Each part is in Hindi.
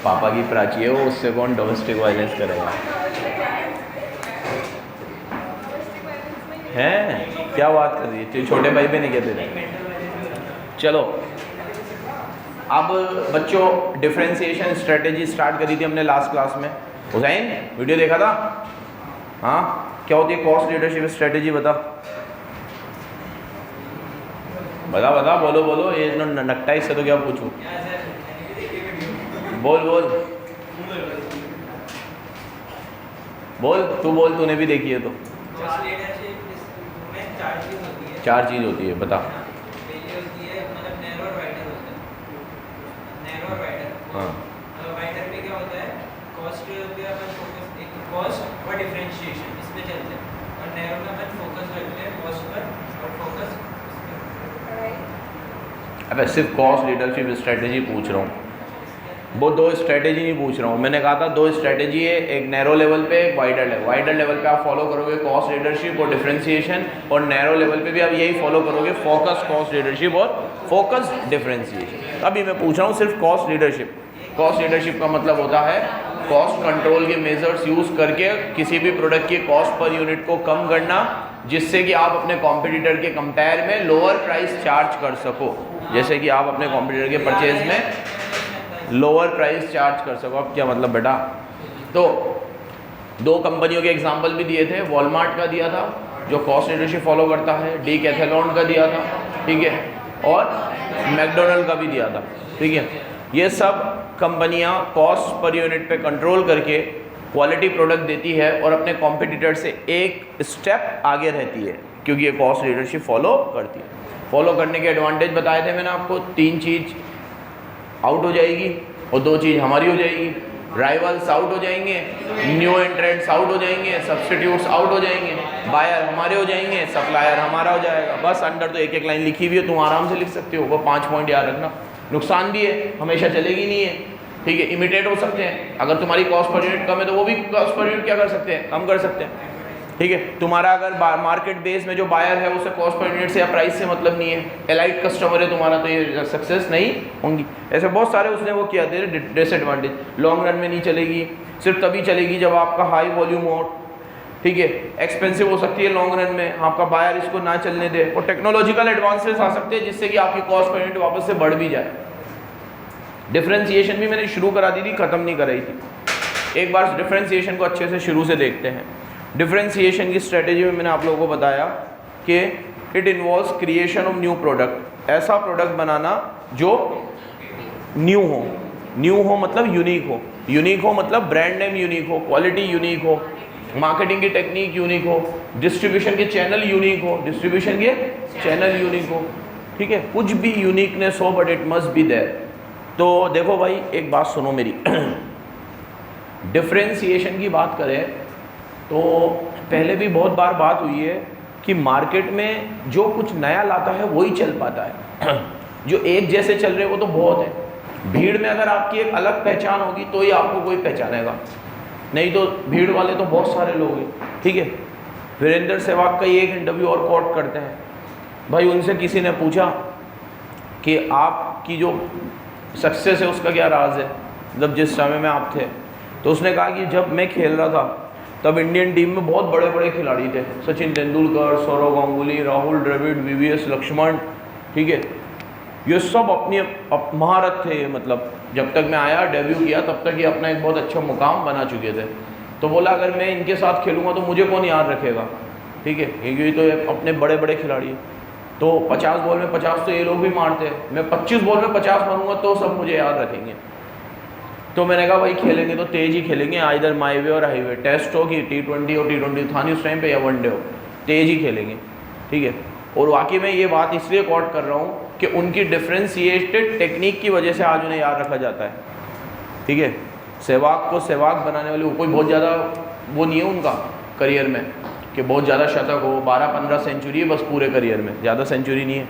पापा की प्राची है वो, उससे कौन डोमेस्टिक वायलेंस करेगा? हैं क्या बात कर रही है? छोटे भाई पे नहीं कहते थे। चलो अब बच्चों डिफरेंशिएशन स्ट्रेटेजी स्टार्ट करी थी हमने लास्ट क्लास में। हुसैन वीडियो देखा था? हाँ, क्या होती है कॉस्ट लीडरशिप स्ट्रेटेजी? बता बता बता, बोलो बोलो, ये नकटा इससे तो क्या पूछूं? बोल बोल बोल, तू बोल, तूने भी देखी है तो। चार चीज होती है, बता। हाँ, वाइडर में क्या होता है? कॉस्ट पे अपन फोकस, एक कॉस्ट और डिफरेंशिएशन इस पे चलते हैं, और नैरो में अपन फोकस रखते हैं कॉस्ट पर और फोकस उस पर। अबे सिर्फ कॉस्ट लीडरशिप स्ट्रेटेजी पूछ रहा हूँ, वो दो स्ट्रेटेजी नहीं पूछ रहा हूँ। मैंने कहा था दो स्ट्रेटेजी है, एक नैरो लेवल पे, एक वाइडर लेवल। वाइडर लेवल पे आप फॉलो करोगे कॉस्ट लीडरशिप और डिफरेंशिएशन, और नैरो लेवल पे भी आप यही फॉलो करोगे, फोकस कॉस्ट लीडरशिप और फोकस डिफरेंशिएशन। अभी मैं पूछ रहा हूँ सिर्फ कॉस्ट लीडरशिप। कॉस्ट लीडरशिप का मतलब होता है कॉस्ट कंट्रोल के मेजर्स यूज़ करके किसी भी प्रोडक्ट की कॉस्ट पर यूनिट को कम करना, जिससे कि आप अपने कॉम्पिटिटर के कंपेयर में लोअर प्राइस चार्ज कर सको। जैसे कि आप अपने कॉम्पिटिटर के परचेज में लोअर प्राइस चार्ज कर सको। अब क्या मतलब बेटा? तो दो कंपनियों के एग्जांपल भी दिए थे। वॉलमार्ट का दिया था जो कॉस्ट लीडरशिप फॉलो करता है, डीकैथलॉन का दिया था, ठीक है, और मैकडोनल्ड का भी दिया था, ठीक है। ये सब कंपनियां कॉस्ट पर यूनिट पे कंट्रोल करके क्वालिटी प्रोडक्ट देती है और अपने कॉम्पिटिटर से एक स्टेप आगे रहती है, क्योंकि ये कॉस्ट लीडरशिप फॉलो करती है। फॉलो करने के एडवांटेज बताए थे मैंने आपको। 3 चीज़ आउट हो जाएगी और 2 चीज़ हमारी हो जाएगी। राइवल्स आउट हो जाएंगे, न्यू एंट्रेंट्स आउट हो जाएंगे, सब्सटीट्यूट्स आउट हो जाएंगे, बायर हमारे हो जाएंगे, सप्लायर हमारा हो जाएगा। बस अंडर तो एक एक लाइन लिखी हुई है, तुम आराम से लिख सकते हो। वो 5 पॉइंट याद रखना। नुकसान भी है, हमेशा चलेगी नहीं है, ठीक है। इमिटेट हो सकते हैं, अगर तुम्हारी कॉस्ट पर यूनिट कम है तो वो भी कॉस्ट पर यूनिट क्या कर सकते हैं, कम कर सकते हैं, ठीक है। तुम्हारा अगर मार्केट बेस में जो बायर है उसे कॉस्ट पर यूनिट से या प्राइस से मतलब नहीं है, एलाइट कस्टमर है तुम्हारा, तो ये सक्सेस नहीं होंगी। ऐसे बहुत सारे उसने वो किया थे डिसएडवांटेज। लॉन्ग रन में नहीं चलेगी, सिर्फ तभी चलेगी जब आपका हाई वॉल्यूम हो, ठीक है। एक्सपेंसिव हो सकती है लॉन्ग रन में, आपका बायर इसको ना चलने दे, और टेक्नोलॉजिकल एडवांसेस आ सकते हैं जिससे कि आपकी कॉस्ट पर यूनिट वापस से बढ़ भी जाए। डिफरेंशिएशन भी मैंने शुरू करा दी थी, ख़त्म नहीं कराई थी। एक बार डिफरेंशिएशन को अच्छे से शुरू से देखते हैं। डिफरेंशिएशन की स्ट्रेटेजी में मैंने आप लोगों को बताया कि it involves creation of new product. ऐसा प्रोडक्ट बनाना जो न्यू हो। न्यू हो मतलब यूनिक हो, यूनिक हो मतलब ब्रांड नेम यूनिक हो, क्वालिटी यूनिक हो, मार्केटिंग की टेक्निक यूनिक हो, डिस्ट्रीब्यूशन के चैनल यूनिक हो, डिस्ट्रीब्यूशन के चैनल यूनिक हो, ठीक है। कुछ भी यूनिकनेस हो, but it must be there. तो देखो भाई, एक बात सुनो मेरी। डिफरेंशिएशन की बात करें तो पहले भी बहुत बार बात हुई है कि मार्केट में जो कुछ नया लाता है वही चल पाता है। जो एक जैसे चल रहे वो तो बहुत है। भीड़ में अगर आपकी एक अलग पहचान होगी तो ही आपको कोई पहचानेगा, नहीं तो भीड़ वाले तो बहुत सारे लोग हैं, ठीक है। वीरेंद्र सहवाग का एक इंटरव्यू और कोट करते हैं भाई। उनसे किसी ने पूछा कि आपकी जो सक्सेस है उसका क्या राज है, मतलब जिस समय में आप थे। तो उसने कहा कि जब मैं खेल रहा था तब इंडियन टीम में बहुत बड़े बड़े खिलाड़ी थे, सचिन तेंदुलकर, सौरव गांगुली, राहुल द्रविड़, वीवीएस लक्ष्मण, ठीक है। ये सब अपनी महारत थे, मतलब जब तक मैं आया डेब्यू किया तब तक ये अपना एक बहुत अच्छा मुकाम बना चुके थे। तो बोला अगर मैं इनके साथ खेलूँगा तो मुझे कौन याद रखेगा, ठीक है, क्योंकि तो अपने बड़े बड़े खिलाड़ी। तो 50 बॉल में 50 तो ये लोग भी मारते हैं, मैं 25 बॉल में 50 मारूंगा तो सब मुझे याद रखेंगे। तो मैंने कहा भाई खेलेंगे तो तेज ही खेलेंगे, आइदर माई वे और हाईवे, टेस्ट हो कि T20 हो, T20 था नहीं उस टाइम पे, या वनडे हो, तेज ही खेलेंगे, ठीक है। और वाकई में ये बात इसलिए कोट कर रहा हूँ कि उनकी डिफरेंशिएटेड टेक्निक की वजह से आज उन्हें याद रखा जाता है, ठीक है। सहवाग को सहवाग बनाने वाली कोई बहुत ज़्यादा वो नहीं है उनका करियर में कि बहुत ज़्यादा शतक हो, 12-15 सेंचुरी है बस पूरे करियर में, ज़्यादा सेंचुरी नहीं है,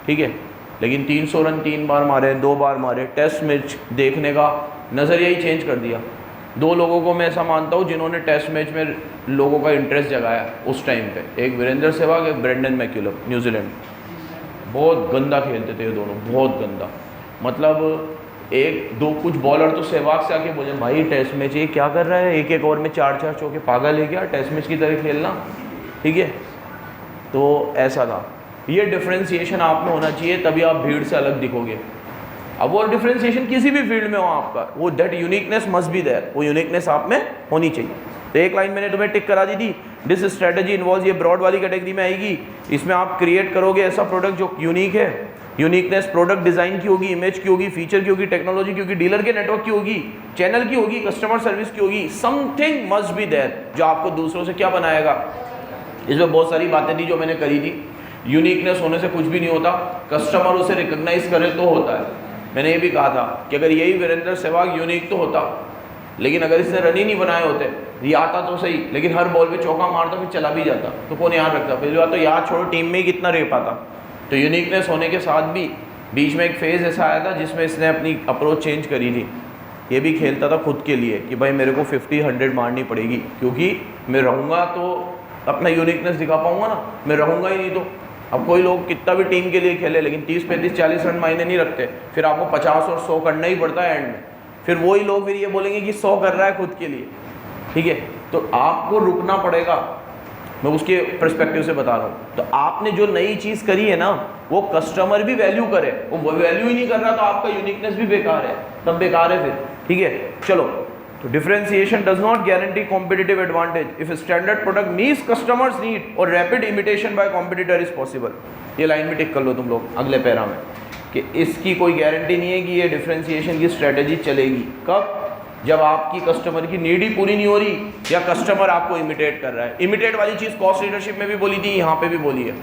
ठीक है। लेकिन 300 रन 3 बार मारे, 2 बार मारे। टेस्ट मैच देखने का नज़रिया ही चेंज कर दिया। 2 लोगों को मैं ऐसा मानता हूँ जिन्होंने टेस्ट मैच में लोगों का इंटरेस्ट जगाया उस टाइम पे, एक वीरेंद्र सहवाग, एक ब्रेंडन मैक्यूलम न्यूजीलैंड। बहुत गंदा खेलते थे ये दोनों, बहुत गंदा। मतलब एक दो कुछ बॉलर तो सहवाग से आके बोले भाई टेस्ट मैच ये क्या कर रहा है, एक एक ओवर में 4-4 चौके, पागल है क्या टेस्ट मैच की तरह खेलना, ठीक है। तो ऐसा था, ये डिफ्रेंशिएशन आप में होना चाहिए, तभी आप भीड़ से अलग दिखोगे। अब वो डिफ्रेंशिएशन किसी भी फील्ड में हो आपका, वो that uniqueness must be there, वो यूनिकनेस आप में होनी चाहिए। तो एक लाइन मैंने तुम्हें टिक करा दी थी, दिस स्ट्रेटजी इन्वॉल्व, ये ब्रॉड वाली कैटेगरी में आएगी। इसमें आप क्रिएट करोगे ऐसा प्रोडक्ट जो यूनिक है, यूनिकनेस प्रोडक्ट डिज़ाइन की होगी, इमेज की होगी, फीचर की होगी, टेक्नोलॉजी की होगी, डीलर के नेटवर्क की होगी, चैनल की होगी, कस्टमर सर्विस की होगी, समथिंग मस्ट बी देयर जो आपको दूसरों से क्या बनाएगा। इसमें बहुत सारी बातें थी जो मैंने करी थी। यूनिकनेस होने से कुछ भी नहीं होता, कस्टमर उसे रिकग्नाइज करे तो होता है। मैंने ये भी कहा था कि अगर यही वीरेंद्र सहवाग यूनिक तो होता, लेकिन अगर इसने रन ही नहीं बनाए होते, ये आता तो सही लेकिन हर बॉल पे चौका मारता फिर चला भी जाता, तो कौन याद रखता। पहली बात तो याद छोड़ो, टीम में ही कितना रह पाता। तो यूनिकनेस होने के साथ भी बीच में एक फेज़ ऐसा आया था जिसमें इसने अपनी अप्रोच चेंज करी थी। ये भी खेलता था खुद के लिए कि भाई मेरे को 50-100 मारनी पड़ेगी, क्योंकि मैं रहूँगा तो अपना यूनिकनेस दिखा पाऊँगा ना, मैं रहूँगा ही नहीं तो। अब कोई लोग कितना भी टीम के लिए खेले लेकिन 30-35-40 रन मायने नहीं रखते, फिर आपको 50 और 100 करना ही पड़ता है एंड में। फिर वही लोग फिर ये बोलेंगे कि 100 कर रहा है खुद के लिए, ठीक है। तो आपको रुकना पड़ेगा, मैं उसके पर्सपेक्टिव से बता रहा हूँ। तो आपने जो नई चीज़ करी है ना, वो कस्टमर भी वैल्यू करे, वो वैल्यू ही नहीं कर रहा तो आपका यूनिकनेस भी बेकार है, तब बेकार है फिर, ठीक है। चलो, तो differentiation does not guarantee competitive advantage if standard product meets customers need और rapid imitation by competitor is possible. ये लाइन में टिक कर लो तुम लोग अगले पैरा में, कि इसकी कोई गारंटी नहीं है कि ये डिफरेंशिएशन की स्ट्रेटेजी चलेगी। कब? जब आपकी कस्टमर की नीड ही पूरी नहीं हो रही या कस्टमर आपको इमिटेट कर रहा है। इमिटेट वाली चीज़ कॉस्ट लीडरशिप में भी बोली थी, यहाँ पे भी बोली है।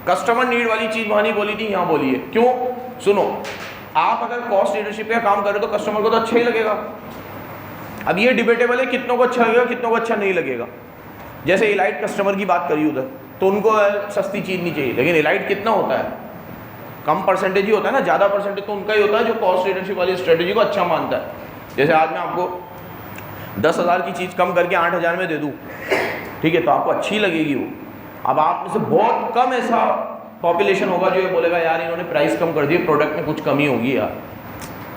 कस्टमर नीड वाली चीज़ वहाँ नहीं बोली थी, यहाँ बोली है। क्यों? सुनो, आप अगर कॉस्ट लीडरशिप का काम करें तो कस्टमर को तो अच्छा ही लगेगा। अब ये डिबेटेबल है कितनों को अच्छा लगेगा कितनों को अच्छा नहीं लगेगा। जैसे इलाइट कस्टमर की बात करी उधर, तो उनको सस्ती चीज़ नहीं चाहिए, लेकिन इलाइट कितना होता है, कम परसेंटेज ही होता है ना, ज़्यादा परसेंटेज तो उनका ही होता है जो कॉस्ट लीडरशिप वाली स्ट्रेटेजी को अच्छा मानता है। जैसे आज मैं आपको 10,000 की चीज़ कम करके 8,000 में दे दूँ, ठीक है, तो आपको अच्छी लगेगी वो। अब आप में से बहुत कम ऐसा पॉपुलेशन होगा जो ये बोलेगा यार इन्होंने प्राइस कम कर दी, प्रोडक्ट में कुछ कमी होगी यार,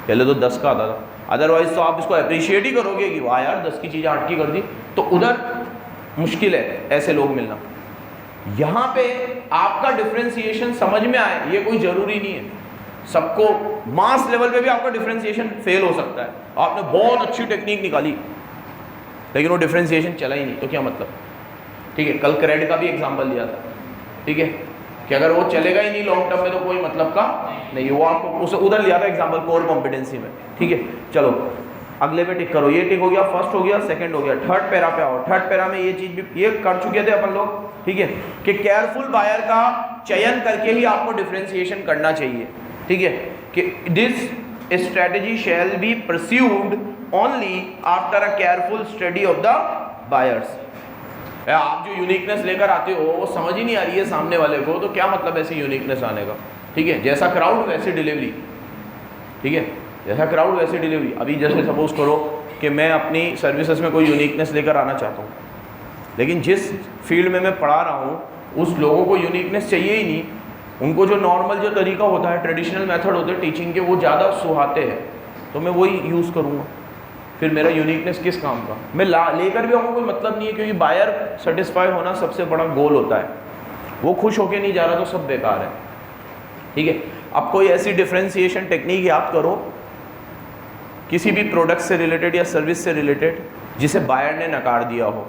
पहले तो 10 का आता था। अदरवाइज तो आप इसको अप्रिशिएट ही करोगे कि वाह यार 10 की चीज़ 8 की कर दी। तो उधर मुश्किल है ऐसे लोग मिलना। यहाँ पे आपका डिफ्रेंशिएशन समझ में आए ये कोई ज़रूरी नहीं है। सबको मास लेवल पे भी आपका डिफरेंशिएशन फेल हो सकता है। आपने बहुत अच्छी टेक्निक निकाली लेकिन वो डिफरेंशिएशन चला ही नहीं, तो क्या मतलब, ठीक है। कल क्रेड का भी एग्जांपल दिया था, ठीक है, कि अगर वो चलेगा ही नहीं लॉन्ग टर्म में तो कोई मतलब का नहीं। वो आपको उसे उधर लिया था एग्जांपल कोर कॉम्पिटेंसी में, ठीक है। चलो अगले पे टिक करो, ये टिक हो गया, फर्स्ट हो गया, सेकंड हो गया। थर्ड पैरा पे आओ। थर्ड पैरा में ये चीज़ भी ये कर चुके थे अपन लोग, ठीक है, कि केयरफुल बायर का चयन करके ही आपको डिफरेंशिएशन करना चाहिए, ठीक है, कि this strategy shall be pursued only after a careful study of the buyers. आप जो यूनिकनेस लेकर आते हो वो समझ ही नहीं आ रही है सामने वाले को, तो क्या मतलब ऐसी यूनिकनेस आने का, ठीक है। जैसा क्राउड वैसी डिलीवरी, ठीक है, जैसा क्राउड वैसी डिलीवरी। अभी जैसे सपोज करो कि मैं अपनी सर्विसेज में कोई यूनिकनेस लेकर आना चाहता हूँ, लेकिन जिस फील्ड में मैं पढ़ा रहा हूँ उस लोगों को यूनिकनेस चाहिए ही नहीं। उनको जो नॉर्मल जो तरीका होता है, ट्रेडिशनल मेथड होते हैं टीचिंग के, वो ज़्यादा सुहाते हैं, तो मैं वही यूज़ करूँगा। फिर मेरा यूनिकनेस किस काम का? मैं लेकर भी आऊँगा कोई मतलब नहीं है, क्योंकि बायर सेटिस्फाई होना सबसे बड़ा गोल होता है। वो खुश होके नहीं जा रहा तो सब बेकार है, ठीक है। अब कोई ऐसी डिफरेंशिएशन टेक्निक याद करो किसी भी प्रोडक्ट से रिलेटेड या सर्विस से रिलेटेड जिसे बायर ने नकार दिया हो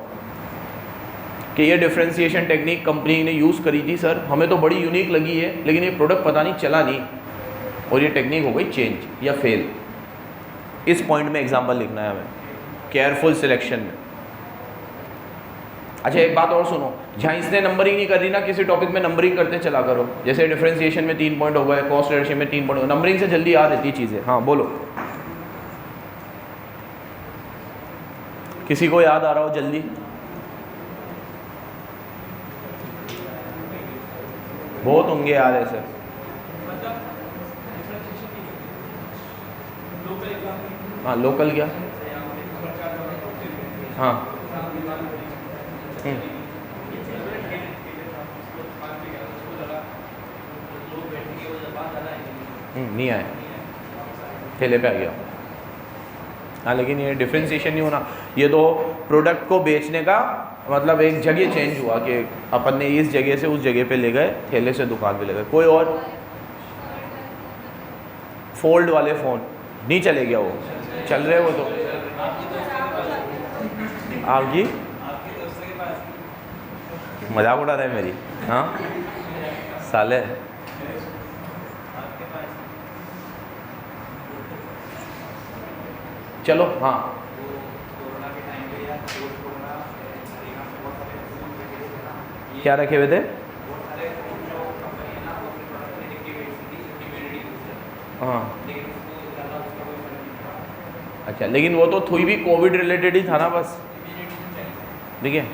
कि ये डिफरेंशिएशन टेक्निक कंपनी ने यूज़ करी थी, सर हमें तो बड़ी यूनिक लगी है लेकिन ये प्रोडक्ट पता नहीं चला नहीं और ये टेक्निक हो गई चेंज या फेल। इस पॉइंट में एग्जांपल लिखना है हमें केयरफुल सिलेक्शन में। अच्छा एक बात और सुनो, जहाँ इसने नंबरिंग नहीं कर रही ना किसी टॉपिक में, नंबरिंग करते चला करो। जैसे डिफरेंशिएशन में 3 पॉइंट हो गए, कॉस्ट लीडरशिप में 3 पॉइंट हो गए, नंबरिंग से जल्दी याद रहती चीज़ें। हाँ बोलो, किसी को याद आ रहा हो जल्दी? बहुत होंगे यार ऐसे। हाँ लोकल क्या? हाँ नहीं आया, ठेले पे आ गया। हाँ, लेकिन ये डिफ्रेंशिएशन नहीं होना। ये तो प्रोडक्ट को बेचने का मतलब एक जगह चेंज हुआ कि अपन ने इस जगह से उस जगह पे ले गए, ठेले से दुकान पे ले गए। कोई और? फोल्ड वाले फ़ोन नहीं चले गया, वो चल रहे वो तो। आपकी मजाक उड़ा रहे मेरी? हाँ साले, चलो हाँ। क्या रखे हुए थे? हाँ अच्छा, लेकिन वो तो थोड़ी भी कोविड रिलेटेड ही था ना बस। देखिए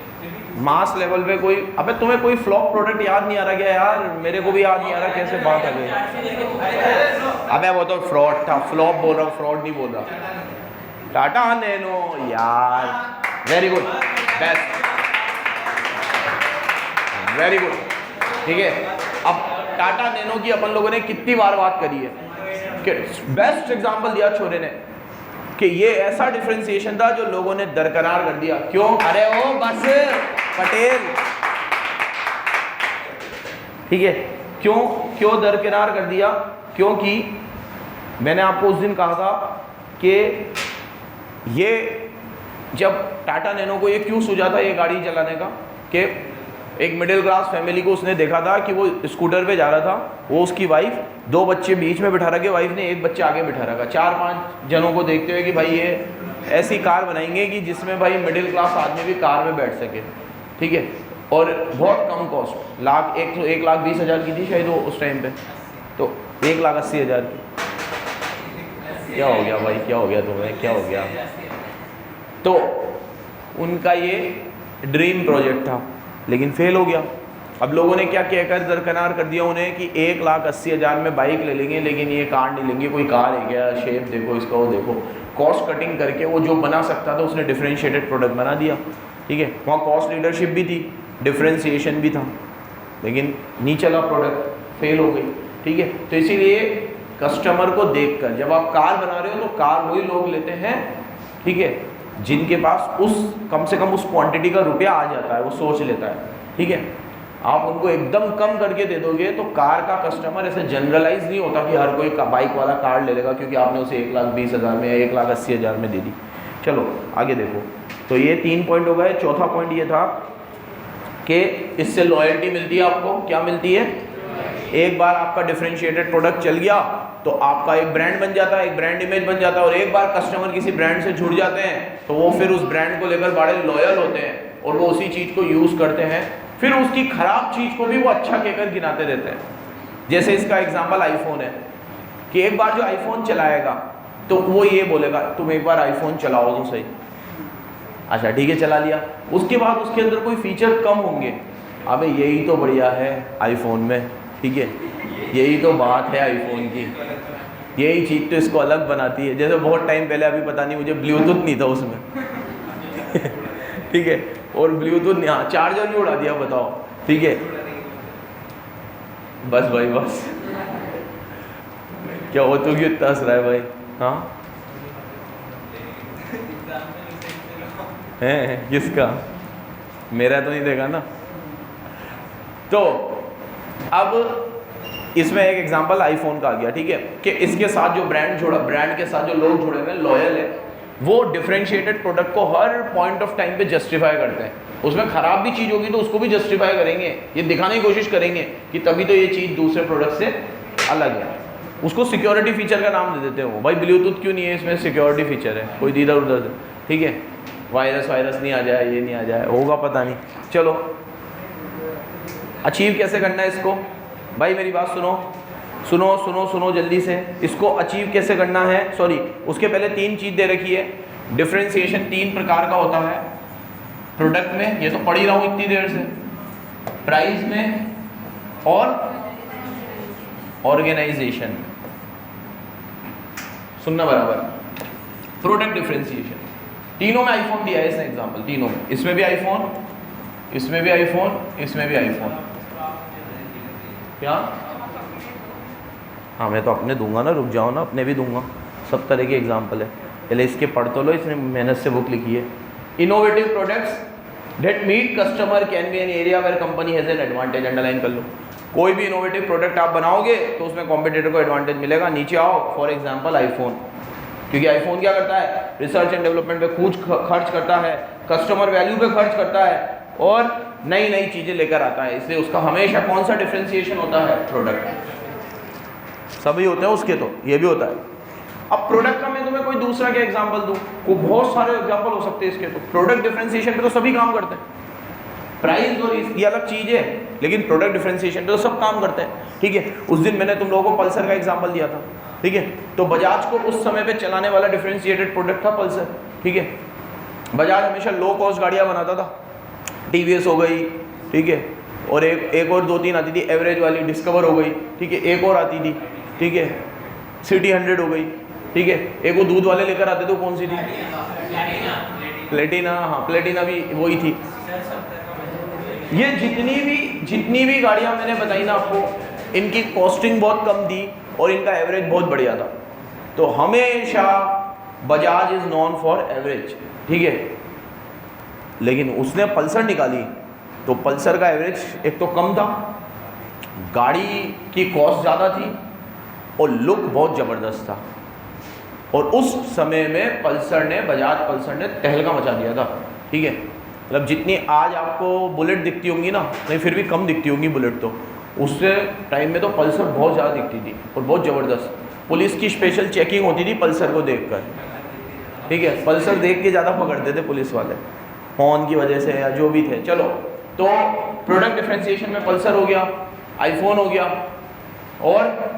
मास लेवल पे कोई, अबे तुम्हें कोई फ्लॉप प्रोडक्ट याद नहीं आ रहा क्या यार? मेरे को भी याद नहीं आ रहा, कैसे बात आ गई? अबे वो तो फ्रॉड था, फ्लॉप बोल रहा हूँ, फ्रॉड नहीं बोल रहा। टाटा नैनो यार, very good, best, very good. ठीक है, अब टाटा नैनो की अपन लोगों ने कितनी बार बात करी है कि बेस्ट एग्जांपल दिया छोरे ने कि ये ऐसा डिफरेंशिएशन था जो लोगों ने दरकरार कर दिया। क्यों? अरे ओ बस पटेल, ठीक है, क्यों दरकिनार कर दिया? क्योंकि मैंने आपको उस दिन कहा था कि ये जब टाटा नैनो को ये क्यों सूझा था ये गाड़ी चलाने का, कि एक मिडिल क्लास फैमिली को उसने देखा था कि वो स्कूटर पे जा रहा था, वो उसकी वाइफ, 2 बच्चे बीच में बिठा रखे, वाइफ ने एक बच्चा आगे बिठा रखा, 4-5 जनों को देखते हुए कि भाई ये ऐसी कार बनाएंगे कि जिसमें भाई मिडिल क्लास आदमी भी कार में बैठ सके। ठीक है, और बहुत कम कॉस्ट, 1,20,000 की थी शायद वो उस टाइम पे, तो 1,80,000 की। क्या हो गया भाई, क्या हो गया तुम्हें, क्या हो गया? तो उनका ये ड्रीम प्रोजेक्ट था लेकिन फेल हो गया। अब लोगों ने क्या कहकर दरकिनार कर दिया उन्हें कि 1,80,000 में बाइक ले लेंगे लेकिन ये कार नहीं लेंगे। कोई कार है क्या? शेप देखो इसका, वो देखो, कॉस्ट कटिंग करके वो जो बना सकता था उसने डिफरेंशिएटेड प्रोडक्ट बना दिया। ठीक है, वहाँ कॉस्ट लीडरशिप भी थी, डिफरेंशिएशन भी था, लेकिन नहीं चला, प्रोडक्ट फेल हो गई। ठीक है, तो इसीलिए कस्टमर को देखकर जब आप कार बना रहे हो तो कार वही लोग लेते हैं, ठीक है, जिनके पास उस कम से कम उस क्वांटिटी का रुपया आ जाता है, वो सोच लेता है। ठीक है, आप उनको एकदम कम करके दे दोगे तो कार का कस्टमर ऐसे जनरलाइज नहीं होता कि हर कोई बाइक वाला कार ले लेगा क्योंकि आपने उसे 1,20,000 में या 1,80,000 में दे दी। चलो आगे देखो, तो ये 3 पॉइंट हो गए। चौथा पॉइंट ये था कि इससे लॉयल्टी मिलती है आपको। क्या मिलती है? एक बार आपका डिफरेंशिएटेड प्रोडक्ट चल गया तो आपका एक ब्रांड बन जाता है, एक ब्रांड इमेज बन जाता है, और एक बार कस्टमर किसी ब्रांड से जुड़ जाते हैं तो वो फिर उस ब्रांड को लेकर बड़े लॉयल होते हैं और वो उसी चीज़ को यूज़ करते हैं, फिर उसकी ख़राब चीज़ को भी वो अच्छा कहकर गिनाते रहते हैं। जैसे इसका एग्जाम्पल आईफोन है कि एक बार जो आईफोन चलाएगा तो वो ये बोलेगा तुम एक बार आईफोन चलाओ तो सही। अच्छा ठीक है, चला लिया, उसके बाद उसके अंदर कोई फीचर कम होंगे, अबे यही तो बढ़िया है आईफोन में, ठीक है, यही तो बात है आईफोन की, यही चीज़ तो इसको अलग बनाती है। जैसे बहुत टाइम पहले, अभी पता नहीं मुझे, ब्लूटूथ नहीं था उसमें ठीक है, और ब्लूटूथ नहीं, हाँ चार्जर भी उड़ा दिया, बताओ, ठीक है, बस भाई बस क्या हो तो क्यों इतना हंस रहा है भाई? हाँ है किसका? मेरा तो नहीं देखा ना। तो अब इसमें एक एग्जांपल आईफोन का आ गया, ठीक है, कि इसके साथ जो ब्रांड जुड़ा, ब्रांड के साथ जो लोग जुड़े हुए लॉयल है, वो डिफरेंशिएटेड प्रोडक्ट को हर पॉइंट ऑफ टाइम पे जस्टिफाई करते हैं। उसमें ख़राब भी चीज़ होगी तो उसको भी जस्टिफाई करेंगे, ये दिखाने की कोशिश करेंगे कि तभी तो ये चीज़ दूसरे प्रोडक्ट से अलग है। उसको सिक्योरिटी फीचर का नाम दे देते हैं वो, भाई ब्लूटूथ क्यों नहीं है इसमें, सिक्योरिटी फीचर है, कोई इधर उधर, ठीक है, वायरस नहीं आ जाए, ये नहीं आ जाए, होगा पता नहीं। चलो अचीव कैसे करना है इसको, भाई मेरी बात सुनो सुनो सुनो सुनो जल्दी से, इसको अचीव कैसे करना है। सॉरी, उसके पहले 3 चीज़ दे रखी है। डिफरेंशिएशन 3 प्रकार का होता है प्रोडक्ट में, ये तो पढ़ ही रहा हूँ इतनी देर से, प्राइस में और ऑर्गेनाइजेशन। सुनना बराबर, प्रोडक्ट डिफरेंशिएशन तीनों में आईफोन दिया है इसने एग्जांपल, तीनों में, इसमें भी आईफोन, इसमें भी आईफोन, इसमें भी आईफोन। क्या हाँ मैं तो अपने दूंगा ना, रुक जाओ ना, अपने भी दूंगा, सब तरह के एग्जाम्पल है। पहले इसके पढ़ तो लो, इसने मेहनत से बुक लिखी है। Innovative products that meet customer can be an area where company has an advantage. Underline कर लो, कोई भी इनोवेटिव प्रोडक्ट आप बनाओगे तो उसमें कॉम्पिटिटर को एडवांटेज मिलेगा। नीचे आओ, फॉर एग्जाम्पल आईफोन, क्योंकि आईफोन क्या करता है, रिसर्च एंड डेवलपमेंट पे खूब खर्च करता है, कस्टमर वैल्यू पे खर्च करता है और नई नई चीज़ें लेकर आता है, इसलिए उसका हमेशा कौन सा डिफ्रेंसिएशन होता है, प्रोडक्ट। सभी होते हैं उसके, तो ये भी होता है। अब प्रोडक्ट का मैं तुम्हें कोई दूसरा क्या एग्जांपल दूं, को बहुत सारे एग्जांपल हो सकते हैं इसके। तो प्रोडक्ट डिफरेंशिएशन पे तो सभी काम करते हैं, प्राइस और ये अलग चीज़ है, लेकिन प्रोडक्ट डिफरेंशिएशन पे तो सब काम करते हैं, ठीक है। उस दिन मैंने तुम लोगों को पल्सर का एग्जांपल दिया था, ठीक है। तो बजाज को उस समय पे चलाने वाला डिफरेंशिएटेड प्रोडक्ट था पल्सर, ठीक है। बजाज हमेशा लो कॉस्ट गाड़ियाँ बनाता था, टीवीएस हो गई, ठीक है, और एक और 2-3 आती थी एवरेज वाली, डिस्कवर हो गई, ठीक है, एक और आती थी, ठीक है, सिटी 100 हो गई, ठीक है, एक वो दूध वाले लेकर आते थे, कौन सी थी, प्लेटिना, हाँ प्लेटिना भी वही थी। ये जितनी भी गाड़ियाँ मैंने बताई ना आपको, इनकी कॉस्टिंग बहुत कम थी और इनका एवरेज बहुत बढ़िया था। तो हमेशा Bajaj is non for average, ठीक है। लेकिन उसने पल्सर निकाली तो पल्सर का एवरेज एक तो कम था, गाड़ी की कॉस्ट ज़्यादा थी और लुक बहुत ज़बरदस्त था, और उस समय में बजाज पल्सर ने तहलका मचा दिया था, ठीक है। मतलब जितनी आज आपको बुलेट दिखती होंगी ना, नहीं फिर भी कम दिखती होंगी बुलेट, तो उस टाइम में तो पल्सर बहुत ज़्यादा दिखती थी और बहुत ज़बरदस्त। पुलिस की स्पेशल चेकिंग होती थी पल्सर को देखकर, ठीक है, पल्सर देख के ज़्यादा पकड़ते थे पुलिस वाले, हॉर्न की वजह से या जो भी थे। चलो, तो प्रोडक्ट डिफरेंशिएशन में पल्सर हो गया, आईफोन हो गया, और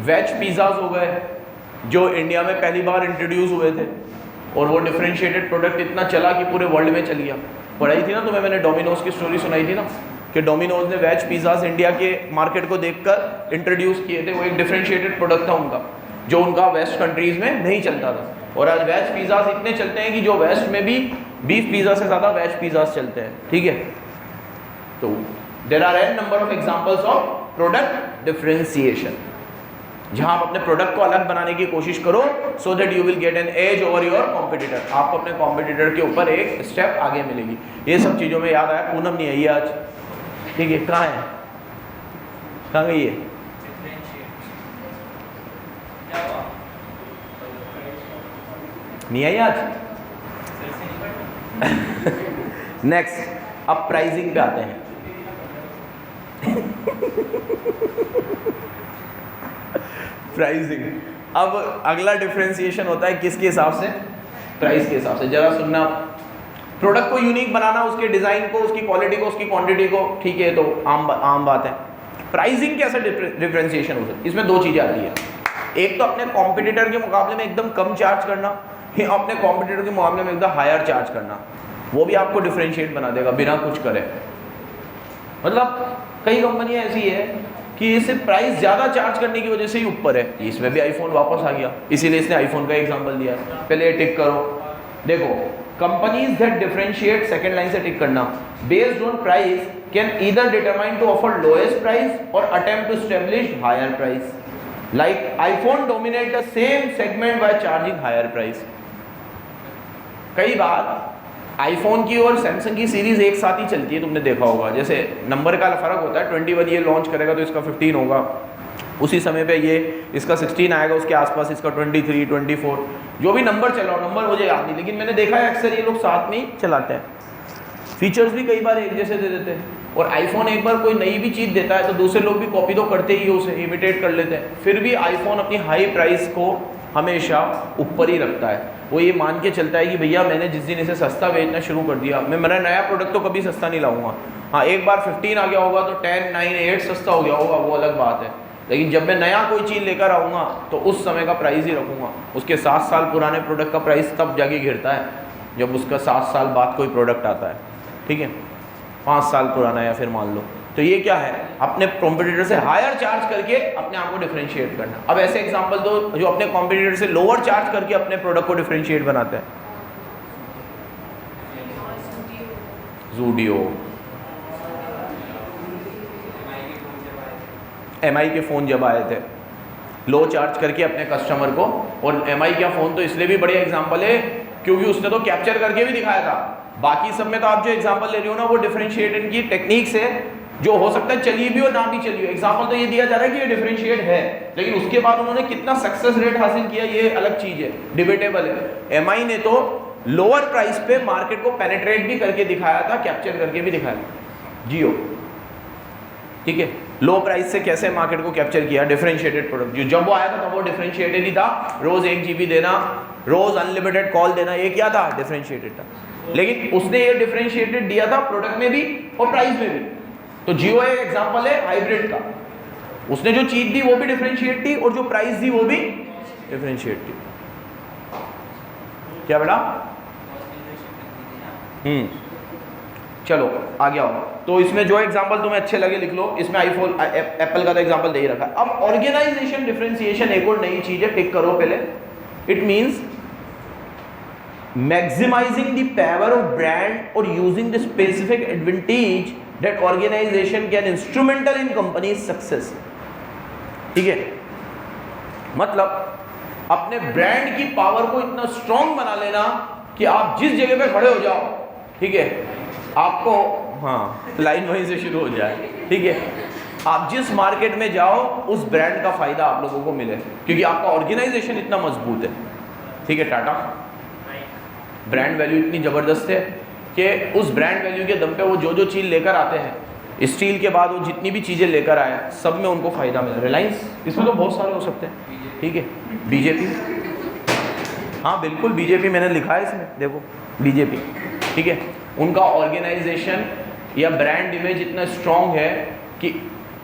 वेज पिज़्ज़ाज हो गए जो इंडिया में पहली बार इंट्रोड्यूस हुए थे, और वो डिफरेंशिएटेड प्रोडक्ट इतना चला कि पूरे वर्ल्ड में चल गया। पढ़ाई थी ना तुम्हें मैंने, डोमिनोज की स्टोरी सुनाई थी ना, कि डोमिनोज ने वेज पिज़्ज़ाज इंडिया के मार्केट को देखकर इंट्रोड्यूस किए थे। वो एक डिफरेंशिएटेड प्रोडक्ट था उनका, जो उनका वेस्ट कंट्रीज़ में नहीं चलता था। और आज वेज पिज़्ज़ाज इतने चलते हैं कि जो वेस्ट में भी बीफ पिज़्ज़ा से ज़्यादा वेज पिज़्ज़ाज चलते हैं, ठीक है। तो there are an number of examples of product differentiation, जहां आप अपने प्रोडक्ट को अलग बनाने की कोशिश करो, so that you will get an edge over your competitor. आपको अपने कॉम्पिटिटर के ऊपर एक स्टेप आगे मिलेगी। ये सब चीज़ों में याद आया, पूनम नहीं आई आज, ठीक है, कहाँ है, कहाँ गई है? नहीं आई आज। नेक्स्ट, अब प्राइसिंग पे आते हैं। प्राइसिंग, अब अगला डिफरेंशिएशन होता है किसके हिसाब से, प्राइस के हिसाब से। जरा सुनना, प्रोडक्ट को यूनिक बनाना, उसके डिज़ाइन को, उसकी क्वालिटी को, उसकी क्वांटिटी को, ठीक है, तो आम बात है। प्राइसिंग कैसे डिफरेंशिएशन हो सकती है, इसमें 2 चीज़ें आती है। एक तो अपने कॉम्पिटिटर के मुकाबले में एकदम कम चार्ज करना, या अपने कॉम्पिटिटर के मुकाबले में एकदम हायर चार्ज करना, वो भी आपको डिफरेंशिएट बना देगा बिना कुछ करे। मतलब कई कंपनियां ऐसी है कि इसे प्राइस ज़्यादा चार्ज करने की वजह से ही ऊपर है। इसमें भी आईफोन वापस आ गया, इसीलिए इसने आईफोन का एग्जांपल दिया। पहले ये टिक करो, देखो, companies that differentiate, second line से टिक करना, based on price can either determine to offer lowest price और attempt to establish higher price. Like iPhone dominate the same segment by charging higher price. कई बार आईफोन की और सैमसंग की सीरीज एक साथ ही चलती है, तुमने देखा होगा। जैसे नंबर का फ़र्क होता है, 21 ये लॉन्च करेगा तो इसका 15 होगा, उसी समय पे ये इसका 16 आएगा, उसके आसपास इसका 23, 24, जो भी नंबर चला हो, नंबर मुझे याद नहीं, लेकिन मैंने देखा है अक्सर ये लोग साथ में ही चलाते हैं। फीचर्स भी कई बार एक जैसे दे देते हैं, और आईफोन एक बार कोई नई भी चीज़ देता है तो दूसरे लोग भी कॉपी तो करते ही, उसे इमिटेट कर लेते हैं। फिर भी आईफोन अपनी हाई प्राइस को हमेशा ऊपर ही रखता है। वो ये मान के चलता है कि भैया मैंने जिस दिन इसे सस्ता बेचना शुरू कर दिया, मैं मेरा नया प्रोडक्ट तो कभी सस्ता नहीं लाऊंगा। हाँ, एक बार 15 आ गया होगा तो 10, 9, 8 सस्ता हो गया होगा, वो अलग बात है। लेकिन जब मैं नया कोई चीज़ लेकर आऊँगा तो उस समय का प्राइस ही रखूँगा। उसके 7 साल पुराने प्रोडक्ट का प्राइस तब जाके गिरता है जब उसका 7 साल बाद कोई प्रोडक्ट आता है, ठीक है, 5 साल पुराना या फिर मान लो। तो ये क्या है, अपने कॉम्पिटिटर से हायर चार्ज करके अपने आप को डिफरेंशिएट करना। अब ऐसे एग्जांपल दो जो अपने कॉम्पिटिटर से लोअर चार्ज करके अपने प्रोडक्ट को डिफरेंशिएट बनाते हैं। ज़ूडियो, MI के फ़ोन जब आए थे, लो चार्ज करके अपने कस्टमर को, और MI का फ़ोन तो इसलिए भी बढ़िया एग्जांपल है क्योंकि उसने तो कैप्चर करके भी दिखाया था। बाकी सब में तो आप जो एग्जांपल ले रहे हो ना वो डिफरेंशिएशन की टेक्निक्स है जो हो सकता है चलिए भी और ना भी चलिए। एग्जांपल तो ये दिया जा रहा है कि ये डिफरेंशिएट है, लेकिन उसके बाद उन्होंने कितना सक्सेस रेट हासिल किया ये अलग चीज़ है, डिबेटेबल है। MI ने तो लोअर प्राइस पे मार्केट को पेनिट्रेट भी करके दिखाया था, कैप्चर करके भी दिखाया था। जियो, ठीक है, लो प्राइस से कैसे मार्केट को कैप्चर किया, डिफरेंशिएटेड प्रोडक्ट। जो जब वो आया था तब वो डिफरेंशिएटेड ही था, रोज 1 GB देना, रोज अनलिमिटेड कॉल देना, ये क्या था, डिफरेंशिएटेड था। लेकिन उसने ये डिफरेंशिएटेड दिया था प्रोडक्ट में भी और प्राइस में भी। तो जियो एक एग्जांपल है हाइब्रिड का, उसने जो चीज दी वो भी डिफरेंशिएट थी और जो प्राइस दी वो भी डिफरेंशिएट थी। क्या बेटा? चलो आगे आओ। तो इसमें जो एग्जांपल तुम्हें अच्छे लगे लिख लो। इसमें आईफोन एप्पल का तो एग्जांपल दे ही रखा है। अब ऑर्गेनाइजेशन डिफरेंशिएशन एक और नई चीज है, टिक करो पहले। It means maximizing the power of brand or using the specific advantage that organization can instrumental in company's success। ठीक है, मतलब अपने ब्रांड की पावर को इतना स्ट्रॉन्ग बना लेना कि आप जिस जगह पे खड़े हो जाओ, ठीक है, आपको लाइन वहीं से शुरू हो जाए, ठीक है, आप जिस मार्केट में जाओ उस ब्रांड का फायदा आप लोगों को मिले क्योंकि आपका ऑर्गेनाइजेशन इतना मजबूत है। ठीक है, टाटा ब्रांड वैल्यू इतनी ज़बरदस्त है कि उस ब्रांड वैल्यू के दम पे वो जो चीज़ लेकर आते हैं, स्टील के बाद वो जितनी भी चीज़ें लेकर आए सब में उनको फ़ायदा मिला। रिलायंस, इसमें तो बहुत सारे हो सकते हैं, ठीक है, बीजेपी, हाँ बिल्कुल बीजेपी मैंने लिखा है इसमें, देखो बीजेपी, ठीक है, उनका ऑर्गेनाइजेशन या ब्रांड इमेज इतना स्ट्रॉन्ग है कि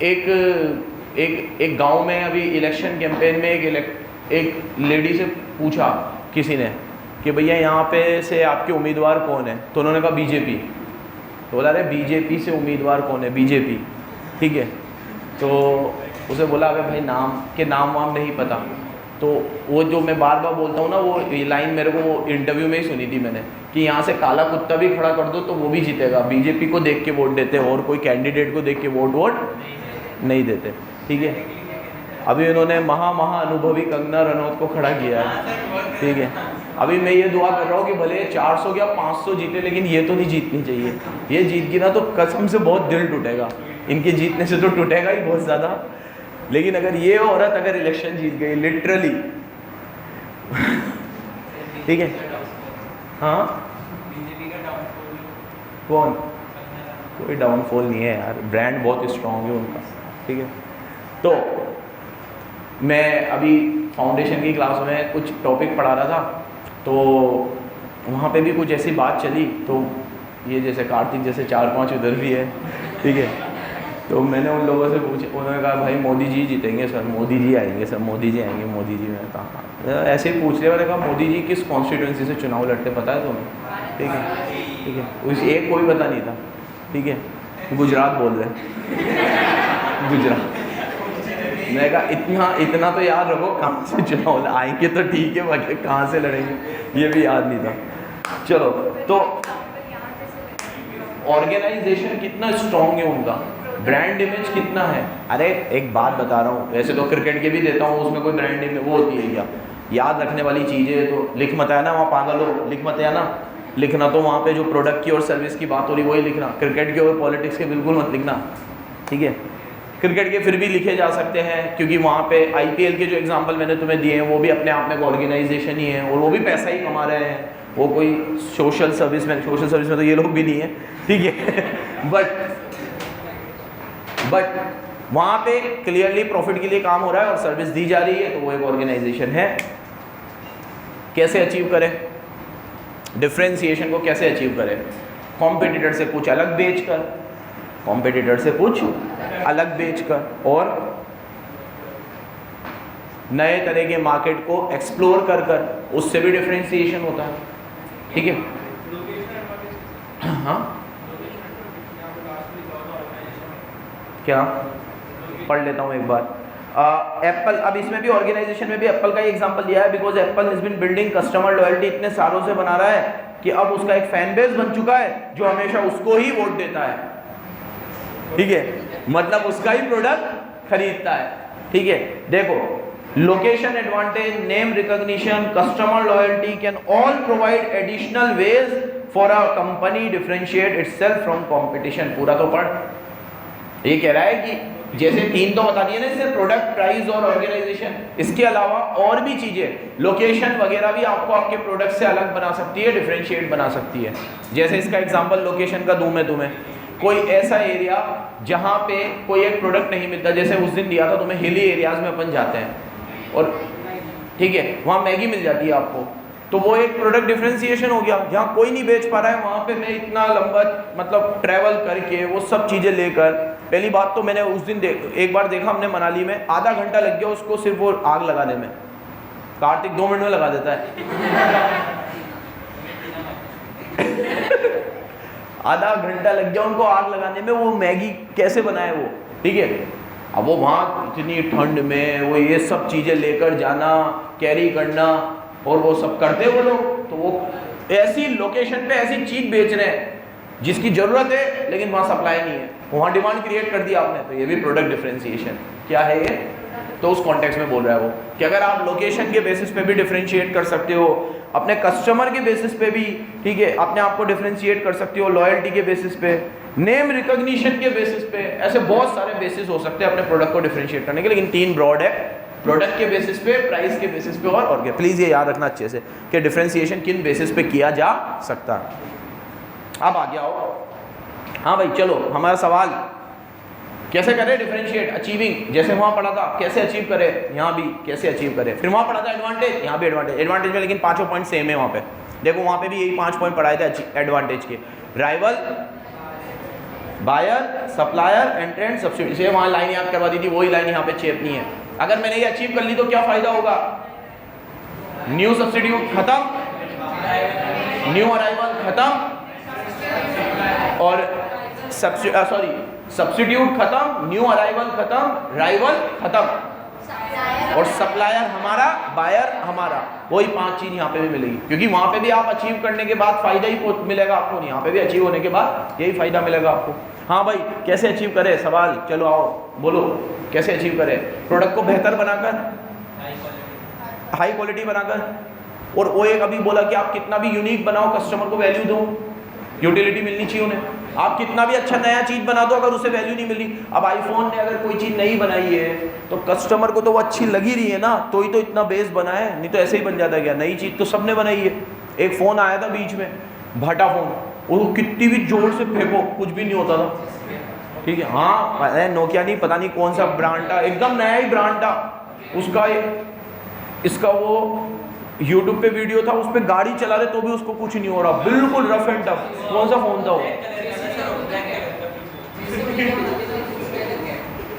एक गांव में अभी इलेक्शन कैंपेन में एक लेडी से पूछा किसी ने कि भैया यहाँ पे से आपके उम्मीदवार कौन है, तो उन्होंने कहा बीजेपी। तो बोला अरे बीजेपी से उम्मीदवार कौन है, बीजेपी, ठीक है। तो उसे बोला अबे भाई नाम वाम नहीं पता। तो वो जो मैं बार बार बोलता हूँ ना, वो लाइन मेरे को वो इंटरव्यू में ही सुनी थी मैंने कि यहाँ से काला कुत्ता भी खड़ा कर दो तो वो भी जीतेगा, बीजेपी को देख के वोट देते और कोई कैंडिडेट को देख के वोट नहीं देते, ठीक है। अभी उन्होंने महा अनुभवी कंगना रनौत को खड़ा किया है, ठीक है। अभी मैं ये दुआ कर रहा हूँ कि भले 400 या 500 जीते, लेकिन ये तो नहीं जीतनी चाहिए। ये जीत गई ना तो कसम से बहुत दिल टूटेगा, इनके जीतने से तो टूटेगा ही बहुत ज़्यादा। लेकिन अगर ये औरत अगर इलेक्शन जीत गई लिटरली ठीक है, हाँ कौन, कोई डाउनफॉल नहीं है यार, ब्रांड बहुत स्ट्रॉन्ग है उनका, ठीक है। तो मैं अभी फाउंडेशन की क्लास में कुछ टॉपिक पढ़ा रहा था, तो वहाँ पे भी कुछ ऐसी बात चली, तो ये जैसे कार्तिक जैसे 4-5 उधर भी है, ठीक है। तो मैंने उन लोगों से पूछा, उन्होंने कहा भाई मोदी जी जीतेंगे सर, मोदी जी आएंगे सर, मोदी जी आएंगे, मोदी जी। मैंने कहा ऐसे ही पूछ लिया, मैंने कहा मोदी जी किस कॉन्स्टिट्यूंसी से चुनाव लड़ते पता है तुम्हें, ठीक है, ठीक है। उस एक कोई पता नहीं था, ठीक है, गुजरात बोल रहे गुजरात। मैं कहा इतना तो याद रखो, कहाँ से चुनाव आएंगे तो ठीक है, बाकी कहाँ से लड़ेंगे ये भी याद नहीं था। चलो, तो ऑर्गेनाइजेशन कितना स्ट्रॉन्ग है उनका, ब्रांड इमेज कितना है। अरे एक बात बता रहा हूँ, वैसे तो क्रिकेट के भी देता हूँ, उसमें कोई ब्रांड इमेज वो होती है क्या, याद रखने वाली चीज़ें तो लिख मत आया ना, वहाँ पागल हो, लिख मत आया ना, लिखना तो वहाँ पे जो प्रोडक्ट की और सर्विस की बात हो रही वही लिखना, क्रिकेट के और पॉलिटिक्स के बिल्कुल मत लिखना, ठीक है। क्रिकेट के फिर भी लिखे जा सकते हैं क्योंकि वहाँ पे IPL के जो एग्जांपल मैंने तुम्हें दिए हैं वो भी अपने आप में ऑर्गेनाइजेशन ही है और वो भी पैसा ही कमा रहे हैं, वो कोई सोशल सर्विस में तो ये लोग भी नहीं है, ठीक है। बट वहाँ पे क्लियरली प्रॉफिट के लिए काम हो रहा है और सर्विस दी जा रही है, तो वो एक ऑर्गेनाइजेशन है। कैसे अचीव करें डिफरेंशिएशन को, कैसे अचीव करें, कॉम्पिटिटर से कुछ अलग बेचकर और नए तरह के मार्केट को एक्सप्लोर कर उससे भी डिफरेंशिएशन होता है, ठीक है। हाँ क्या, पढ़ लेता हूँ एक बार। एप्पल, अब इसमें भी ऑर्गेनाइजेशन में भी एप्पल का ही एग्जांपल दिया है, because Apple has been building customer loyalty, इतने सालों से बना रहा है कि अब उसका एक फैन बेस बन चुका है जो हमेशा उसको ही वोट देता है, ठीक है। मतलब उसका ही प्रोडक्ट खरीदता है। ठीक है, देखो location advantage, name recognition, customer loyalty can all provide additional ways for a company differentiate itself from competition. पूरा तो पढ़, ये कह रहा है कि जैसे 3 तो बता दिए ना, जैसे प्रोडक्ट, प्राइस और ऑर्गेनाइजेशन, इसके अलावा और भी चीजें, लोकेशन वगैरह भी आपको आपके प्रोडक्ट से अलग बना सकती है, डिफरेंशिएट बना सकती है। जैसे इसका एग्जांपल लोकेशन का दूं मैं तुम्हें, कोई ऐसा एरिया जहां पे कोई एक प्रोडक्ट नहीं मिलता, जैसे उस दिन दिया था तुम्हें, हिली एरियाज में अपन जाते हैं और ठीक है वहाँ मैगी मिल जाती है आपको, तो वो एक प्रोडक्ट डिफरेंशिएशन हो गया। जहाँ कोई नहीं बेच पा रहा है वहाँ पे मैं इतना लंबा मतलब ट्रैवल करके वो सब चीज़ें लेकर, पहली बात तो मैंने उस दिन एक बार देखा हमने मनाली में, आधा घंटा लग गया उसको सिर्फ वो आग लगाने में। कार्तिक 2 मिनट में लगा देता है आधा घंटा लग गया उनको आग लगाने में, वो मैगी कैसे बनाए वो। ठीक है, अब वो वहाँ इतनी ठंड में वो ये सब चीज़ें लेकर जाना, कैरी करना, और वो सब करते वो लोग, तो वो ऐसी लोकेशन पे ऐसी चीज़ बेच रहे हैं जिसकी ज़रूरत है लेकिन वहाँ सप्लाई नहीं है, वहाँ डिमांड क्रिएट कर दिया आपने, तो ये भी प्रोडक्ट डिफरेंशिएशन क्या है ये। तो उस कॉन्टेक्स्ट में बोल रहा है वो कि अगर आप लोकेशन के बेसिस पे भी डिफरेंशिएट कर सकते हो, अपने कस्टमर के बेसिस पे भी, ठीक है, अपने आप को डिफरेंशिएट कर सकते हो, लॉयल्टी के बेसिस पे, नेम रिकॉग्निशन के बेसिस पे, ऐसे बहुत सारे बेसिस हो सकते हैं अपने प्रोडक्ट को डिफरेंशिएट करने के। लेकिन 3 ब्रॉड है, प्रोडक्ट के बेसिस पे, प्राइस के बेसिस पे और क्या। प्लीज़ ये याद रखना अच्छे से कि डिफरेंशिएशन किन बेसिस पे किया जा सकता है। अब आगे आओ, हाँ भाई चलो, हमारा सवाल कैसे करें डिफरेंशिएट, अचीविंग, जैसे वहाँ पढ़ा था कैसे अचीव करें, यहाँ भी कैसे अचीव करें। फिर वहाँ पढ़ा था एडवांटेज, यहाँ भी एडवांटेज। एडवांटेज में लेकिन 5 पॉइंट सेम है वहाँ पे, देखो वहाँ पे भी यही 5 पॉइंट पढ़ाए थे एडवांटेज के। Rival, buyer, supplier, entrant, subsidy, इसे वहाँ लाइन याद करवा दी थी, वही लाइन यहाँ पे चेपनी है। अगर मैंने ये अचीव कर ली तो क्या फायदा होगा, न्यू सब्सिड्यूट खत्म, न्यू अराइवल खत्म, और सब्सिड्यूट खत्म, न्यू अराइवल खत्म, राइवल खत्म, और सप्लायर हमारा, बायर हमारा, वही 5 चीज यहाँ पे भी मिलेगी। क्योंकि वहाँ पे भी आप अचीव करने के बाद फायदा ही मिलेगा आपको, यहाँ पे भी अचीव होने के बाद यही फायदा मिलेगा आपको। हाँ भाई कैसे अचीव करें, सवाल, चलो आओ बोलो कैसे अचीव करें। प्रोडक्ट को बेहतर बनाकर, हाई क्वालिटी बनाकर, और वो एक अभी बोला कि आप कितना भी यूनिक बनाओ, कस्टमर को वैल्यू दो, यूटिलिटी मिलनी चाहिए उन्हें। आप कितना भी अच्छा नया चीज़ बना दो, अगर उसे वैल्यू नहीं मिली, अब आईफोन ने अगर कोई चीज़ नई बनाई है तो कस्टमर को तो वो अच्छी लगी रही है ना, तो ही तो इतना बेस बना है, नहीं तो ऐसे ही बन जाता। क्या नई चीज़ तो सबने बनाई है। एक फ़ोन आया था बीच में, भाटा फ़ोन, वो कितनी भी जोर से फेंको कुछ भी नहीं होता था। ठीक है, हाँ नोकिया नहीं, पता नहीं कौन सा ब्रांड था, एकदम नया ही ब्रांड था उसका। इसका वो यूट्यूब पे वीडियो था, उस पर गाड़ी चला रहे तो भी उसको कुछ नहीं हो रहा, बिल्कुल रफ एंड टफ। कौन सा फ़ोन था वो?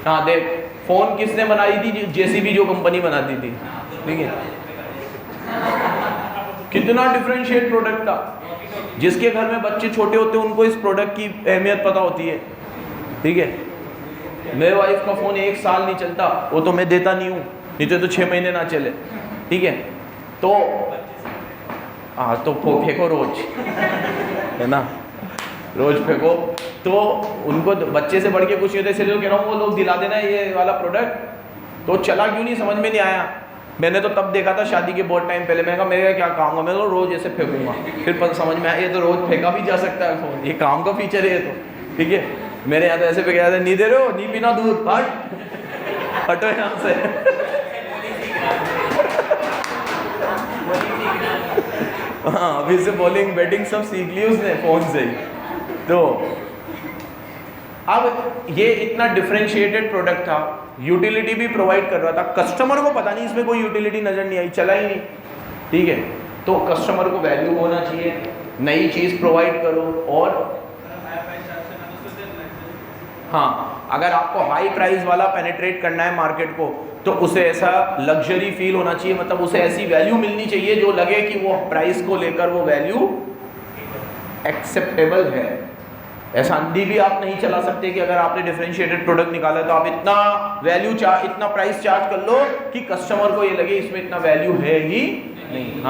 हाँ देख, फ़ोन किसने बनाई थी? जेसीबी जो कंपनी बनाती थी। ठीक है, कितना डिफरेंशिएट प्रोडक्ट था। जिसके घर में बच्चे छोटे होते हैं उनको इस प्रोडक्ट की अहमियत पता होती है। ठीक है, मेरे वाइफ का फ़ोन 1 साल नहीं चलता, वो तो मैं देता नहीं हूँ, नहीं तो 6 महीने ना चले। ठीक है, तो हाँ तो फेंको रोज, है ना, रोज फेंको। तो उनको बच्चे से बढ़ के कुछ नहीं होता, इसलिए कह रहा हूँ वो लोग दिला देना ये वाला प्रोडक्ट। तो चला क्यों नहीं समझ में नहीं आया। मैंने तो तब देखा था शादी के बहुत टाइम पहले, मैंने कहा मेरे क्या काम होगा, मैं तो रोज ऐसे फेंकूंगा। फिर समझ में आया ये तो रोज फेंका भी जा सकता है फ़ोन, ये काम का फीचर है ये तो। ठीक है, मेरे यहाँ तो ऐसे फेंका जाता है, नहीं दे रहे हो, नहीं पीना दूध, हटो यहाँ से। हाँ अभी से बॉलिंग बैटिंग सब सीख ली उसने फ़ोन से ही। तो अब ये इतना डिफरेंशिएटेड प्रोडक्ट था, यूटिलिटी भी प्रोवाइड कर रहा था, कस्टमर को पता नहीं इसमें कोई यूटिलिटी नज़र नहीं आई, चला ही नहीं। ठीक है, तो कस्टमर को वैल्यू होना चाहिए, नई चीज़ प्रोवाइड करो। और हाँ, अगर आपको हाई प्राइस वाला पेनिट्रेट करना है मार्केट को, तो उसे ऐसा लग्जरी फील होना चाहिए, मतलब उसे ऐसी वैल्यू मिलनी चाहिए जो लगे कि वो प्राइस को लेकर वो वैल्यू एक्सेप्टेबल है। ऐसा अंधी भी आप नहीं चला सकते कि अगर आपने डिफरेंशिएटेड प्रोडक्ट निकाला तो आप इतना वैल्यू इतना प्राइस चार्ज कर लो कि कस्टमर को ये लगे इसमें इतना वैल्यू है ही नहीं।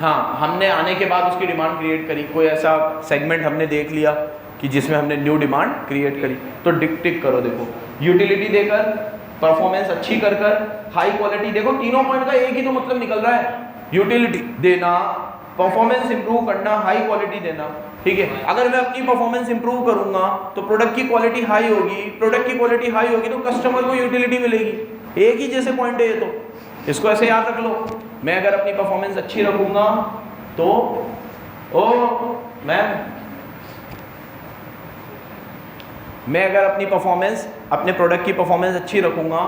हाँ, हमने आने के बाद उसकी डिमांड क्रिएट करी, कोई ऐसा सेगमेंट हमने देख लिया कि जिसमें हमने न्यू डिमांड क्रिएट करी, तो टिक करो। देखो यूटिलिटी देकर, परफॉर्मेंस अच्छी कर कर, हाई क्वालिटी, देखो तीनों पॉइंट का एक ही तो मतलब निकल रहा है, यूटिलिटी देना, परफॉर्मेंस इंप्रूव करना, हाई क्वालिटी देना। ठीक है, अगर मैं अपनी परफॉर्मेंस इंप्रूव करूंगा तो प्रोडक्ट की क्वालिटी हाई होगी, प्रोडक्ट की क्वालिटी हाई होगी तो कस्टमर को यूटिलिटी मिलेगी। एक ही जैसे पॉइंट है ये, तो इसको ऐसे याद रख लो। मैं अगर अपनी परफॉर्मेंस अच्छी रखूंगा तो मैं अगर अपनी परफॉर्मेंस, अपने प्रोडक्ट की परफॉर्मेंस अच्छी रखूंगा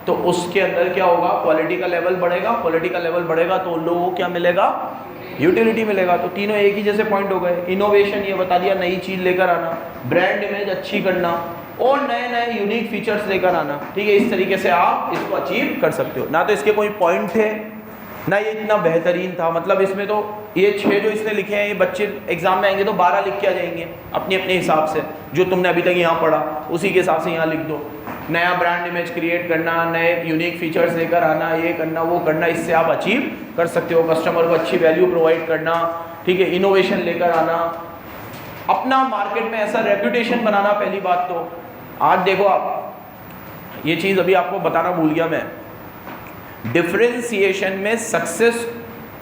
तो उसके अंदर क्या होगा, क्वालिटी का लेवल बढ़ेगा, क्वालिटी का लेवल बढ़ेगा तो उन लोगों को क्या मिलेगा, यूटिलिटी मिलेगा। तो तीनों एक ही जैसे पॉइंट हो गए। इनोवेशन ये बता दिया, नई चीज़ लेकर आना, ब्रांड इमेज अच्छी करना और नए नए यूनिक फीचर्स लेकर आना। ठीक है, इस तरीके से आप इसको अचीव कर सकते हो। ना तो इसके कोई पॉइंट थे, ना ये इतना बेहतरीन था, मतलब इसमें तो ये 6 जो इसने लिखे हैं, ये बच्चे एग्जाम में आएंगे तो 12 लिख के आ जाएंगे अपने अपने हिसाब से, जो तुमने अभी तक यहाँ पढ़ा उसी के हिसाब से यहाँ लिख दो। नया ब्रांड इमेज क्रिएट करना, नए यूनिक फीचर्स लेकर आना, ये करना वो करना, इससे आप अचीव कर सकते हो। कस्टमर को अच्छी वैल्यू प्रोवाइड करना, ठीक है, इनोवेशन लेकर आना, अपना मार्केट में ऐसा रेपुटेशन बनाना। पहली बात तो आज देखो आप, ये चीज़ अभी आपको बताना भूल गया मैं, डिफरेंशिएशन में सक्सेस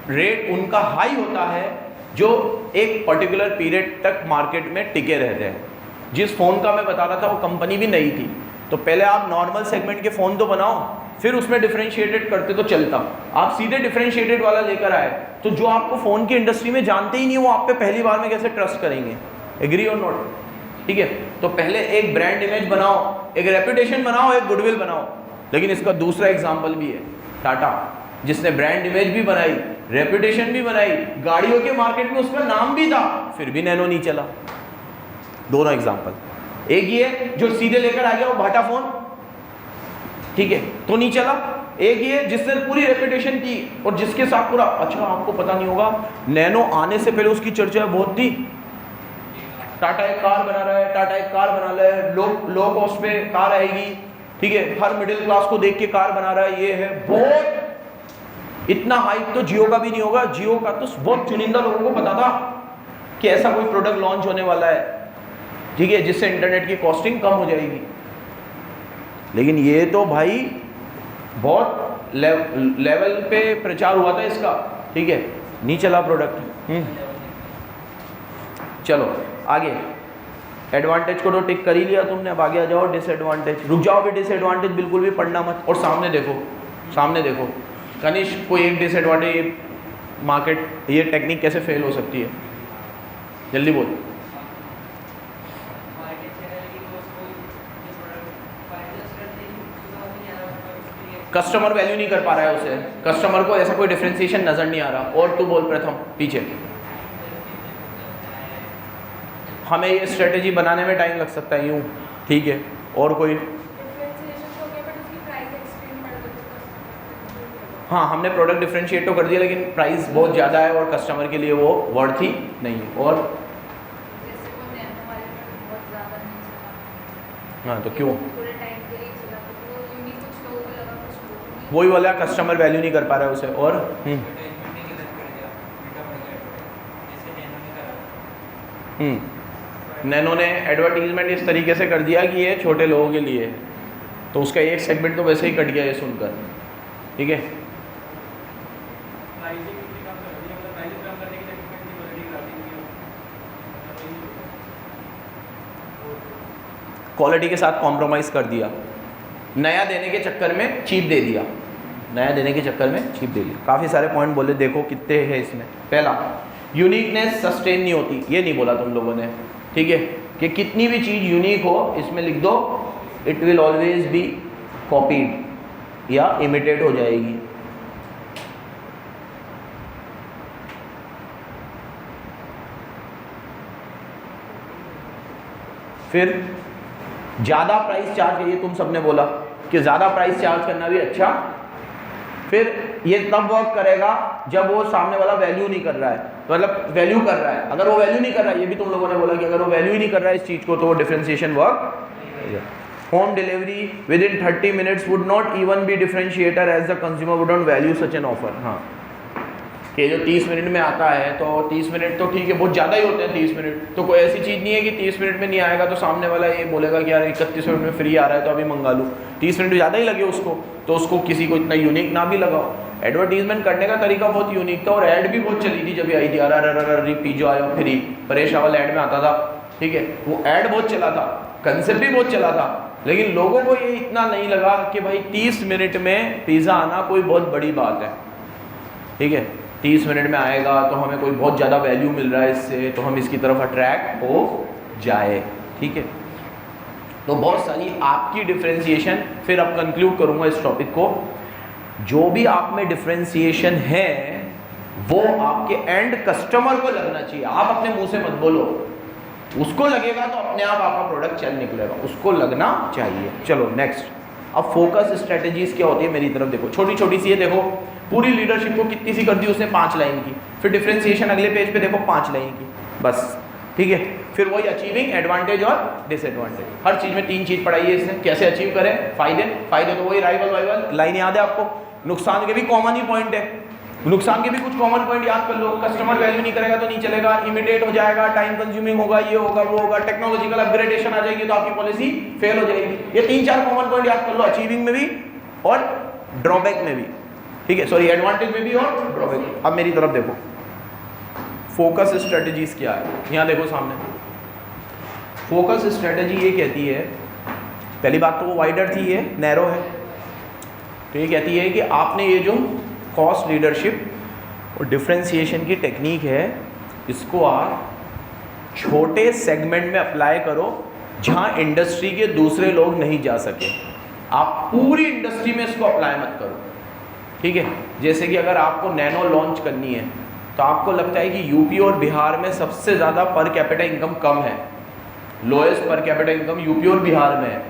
रेट उनका हाई होता है जो एक पर्टिकुलर पीरियड तक मार्केट में टिके रहते हैं। जिस फ़ोन का मैं बता रहा था वो कंपनी भी नई थी, तो पहले आप नॉर्मल सेगमेंट के फ़ोन तो बनाओ, फिर उसमें डिफरेंशिएटेड करते तो चलता। आप सीधे डिफरेंशिएटेड वाला लेकर आए तो जो आपको फ़ोन की इंडस्ट्री में जानते ही नहीं वो आप पे पहली बार में कैसे ट्रस्ट करेंगे। एग्री और नॉट? ठीक है, तो पहले एक ब्रांड इमेज बनाओ, एक रेपुटेशन बनाओ, एक गुडविल बनाओ। लेकिन इसका दूसरा एग्जाम्पल भी है, टाटा, जिसने ब्रांड इमेज भी बनाई, रेपुटेशन भी बनाई, गाड़ियों के मार्केट में उसका नाम भी था, फिर भी नैनो नहीं चला। दोनों एग्जाम्पल। एक ये जो सीधे लेकर आ गया वो बाटा फोन, ठीक है, तो नहीं चला। एक ये जिसने पूरी रेपुटेशन की और जिसके साथ पूरा, अच्छा आपको पता नहीं होगा, नैनो आने से पहले उसकी चर्चा बहुत थी। टाटा एक कार बना रहा है, टाटा एक कार बना रहा है, लो कॉस्ट पे कार आएगी, ठीक है, हर मिडिल क्लास को देख के कार बना रहा है, ये है बहुत। इतना हाइप तो जियो का भी नहीं होगा, जियो का तो बहुत चुनिंदा लोगों को पता था कि ऐसा कोई प्रोडक्ट लॉन्च होने वाला है, ठीक है, जिससे इंटरनेट की कॉस्टिंग कम हो जाएगी। लेकिन ये तो भाई बहुत लेवल पे प्रचार हुआ था इसका, ठीक है, नहीं चला प्रोडक्ट। चलो आगे, एडवांटेज को तो टिक कर ही लिया तुमने, अब आगे आ जाओ डिसएडवांटेज। रुक जाओ भी, डिसएडवांटेज बिल्कुल भी पढ़ना मत, और सामने देखो, सामने देखो कनिष्क, कोई एक डिसएडवांटेज, मार्केट ये टेक्निक कैसे फेल हो सकती है, जल्दी बोल। कस्टमर वैल्यू नहीं कर पा रहा है उसे, कस्टमर को ऐसा कोई डिफरेंशिएशन नजर नहीं आ रहा। और तू बोल प्रथम पीछे। हमें ये स्ट्रेटेजी बनाने में टाइम लग सकता है यूँ, ठीक है, और कोई? हाँ, हमने प्रोडक्ट डिफरेंशिएट तो कर दिया लेकिन प्राइस बहुत ज़्यादा है और कस्टमर के लिए वो वर्थ ही नहीं है। और हाँ, तो क्यों? वही वाला कस्टमर वैल्यू नहीं कर पा रहा है उसे। और नैनो ने एडवर्टीजमेंट इस तरीके से कर दिया कि ये छोटे लोगों के लिए, तो उसका एक सेगमेंट तो वैसे ही कट गया ये सुनकर, ठीक है। क्वालिटी के साथ कॉम्प्रोमाइज़ कर दिया, नया देने के चक्कर में चीप दे दिया, नया देने के चक्कर में चीप दे दिया। काफ़ी सारे पॉइंट बोले, देखो कितने हैं इसमें। पहला, यूनिकनेस सस्टेन नहीं होती, ये नहीं बोला तुम लोगों ने, ठीक है, कि कितनी भी चीज़ यूनिक हो इसमें लिख दो it will always be copied या इमिटेट हो जाएगी। फिर ज़्यादा प्राइस चार्ज, ये तुम सबने बोला कि ज़्यादा प्राइस चार्ज करना भी अच्छा। फिर ये तब वर्क करेगा जब वो सामने वाला वैल्यू नहीं कर रहा है, मतलब वैल्यू कर रहा है। अगर वो वैल्यू नहीं कर रहा है, ये भी तुम लोगों ने बोला कि अगर वो वैल्यू ही नहीं कर रहा है इस चीज़ को, तो वो differentiation work. Home delivery within 30 minutes would not even be differentiator as the consumer would not value such an offer. हाँ, कि जो 30 मिनट में आता है तो 30 मिनट तो ठीक है, बहुत ज़्यादा ही होते हैं 30 मिनट, तो कोई ऐसी चीज़ नहीं है कि 30 मिनट में नहीं आएगा तो सामने वाला ये बोलेगा कि यार 31 मिनट में फ्री आ रहा है तो अभी मंगा लूँ। 30 मिनट ज़्यादा ही लगे उसको, तो उसको किसी को इतना यूनिक ना भी लगाओ। एडवर्टीजमेंट करने का तरीका बहुत यूनिक था और ऐड भी बहुत चली थी जब ये आई थी, अरे पिज्जा आया फ्री, परेश रावल ऐड में आता था, ठीक है, वो ऐड बहुत चला था, कंसेप्ट भी बहुत चला था, लेकिन लोगों को ये इतना नहीं लगा कि भाई 30 मिनट में पिज़्ज़ा आना कोई बहुत बड़ी बात है, ठीक है, 30 मिनट में आएगा तो हमें कोई बहुत ज़्यादा वैल्यू मिल रहा है इससे, तो हम इसकी तरफ अट्रैक्ट हो जाए, ठीक है। तो बहुत सारी आपकी डिफ्रेंशिएशन, फिर अब कंक्लूड करूँगा इस टॉपिक को, जो भी आप में डिफ्रेंशिएशन है वो आपके एंड कस्टमर को लगना चाहिए, आप अपने मुंह से मत बोलो, उसको लगेगा तो अपने आप आपका प्रोडक्ट चल निकलेगा, उसको लगना चाहिए। चलो नेक्स्ट, अब फोकस स्ट्रेटेजीज क्या होती है मेरी तरफ देखो, छोटी छोटी सी है, देखो पूरी लीडरशिप को कितनी सी कर दी उसने, 5 लाइन की, फिर डिफ्रेंशिएशन अगले पेज पे देखो 5 लाइन की, बस, ठीक है, फिर वही अचीविंग एडवांटेज और डिसएडवांटेज, हर चीज़ में 3 चीज़ पढ़ाई है इसने, कैसे अचीव करें, फायदे तो वही राइवल लाइन याद है आपको, नुकसान के भी कॉमन ही पॉइंट है, नुकसान के भी कुछ कॉमन पॉइंट याद कर लो, कस्टमर वैल्यू नहीं करेगा तो नहीं चलेगा, इमिटेट हो जाएगा, टाइम कंज्यूमिंग होगा, ये होगा वो होगा, टेक्नोलॉजिकल अपग्रेडेशन आ जाएगी तो आपकी पॉलिसी फेल हो जाएगी, ये 3-4 कॉमन पॉइंट याद कर लो, अचीविंग में भी और ड्रॉबैक में भी, ठीक है, सॉरी एडवांटेज में भी और ड्रॉबैक। अब मेरी तरफ देखो, फोकस स्ट्रेटेजीज क्या है, यहाँ देखो सामने, फोकस स्ट्रेटेजी ये कहती है, पहली बात तो वो वाइडर थी, ये नैरो है, तो ये कहती है कि आपने ये जो कॉस्ट लीडरशिप और डिफरेंशिएशन की टेक्निक है, इसको आप छोटे सेगमेंट में अप्लाई करो जहाँ इंडस्ट्री के दूसरे लोग नहीं जा सके, आप पूरी इंडस्ट्री में इसको अप्लाई मत करो, ठीक है। जैसे कि अगर आपको नैनो लॉन्च करनी है तो आपको लगता है कि यूपी और बिहार में सबसे ज़्यादा पर कैपिटा इनकम कम है, lowest per capita income UP और बिहार में है,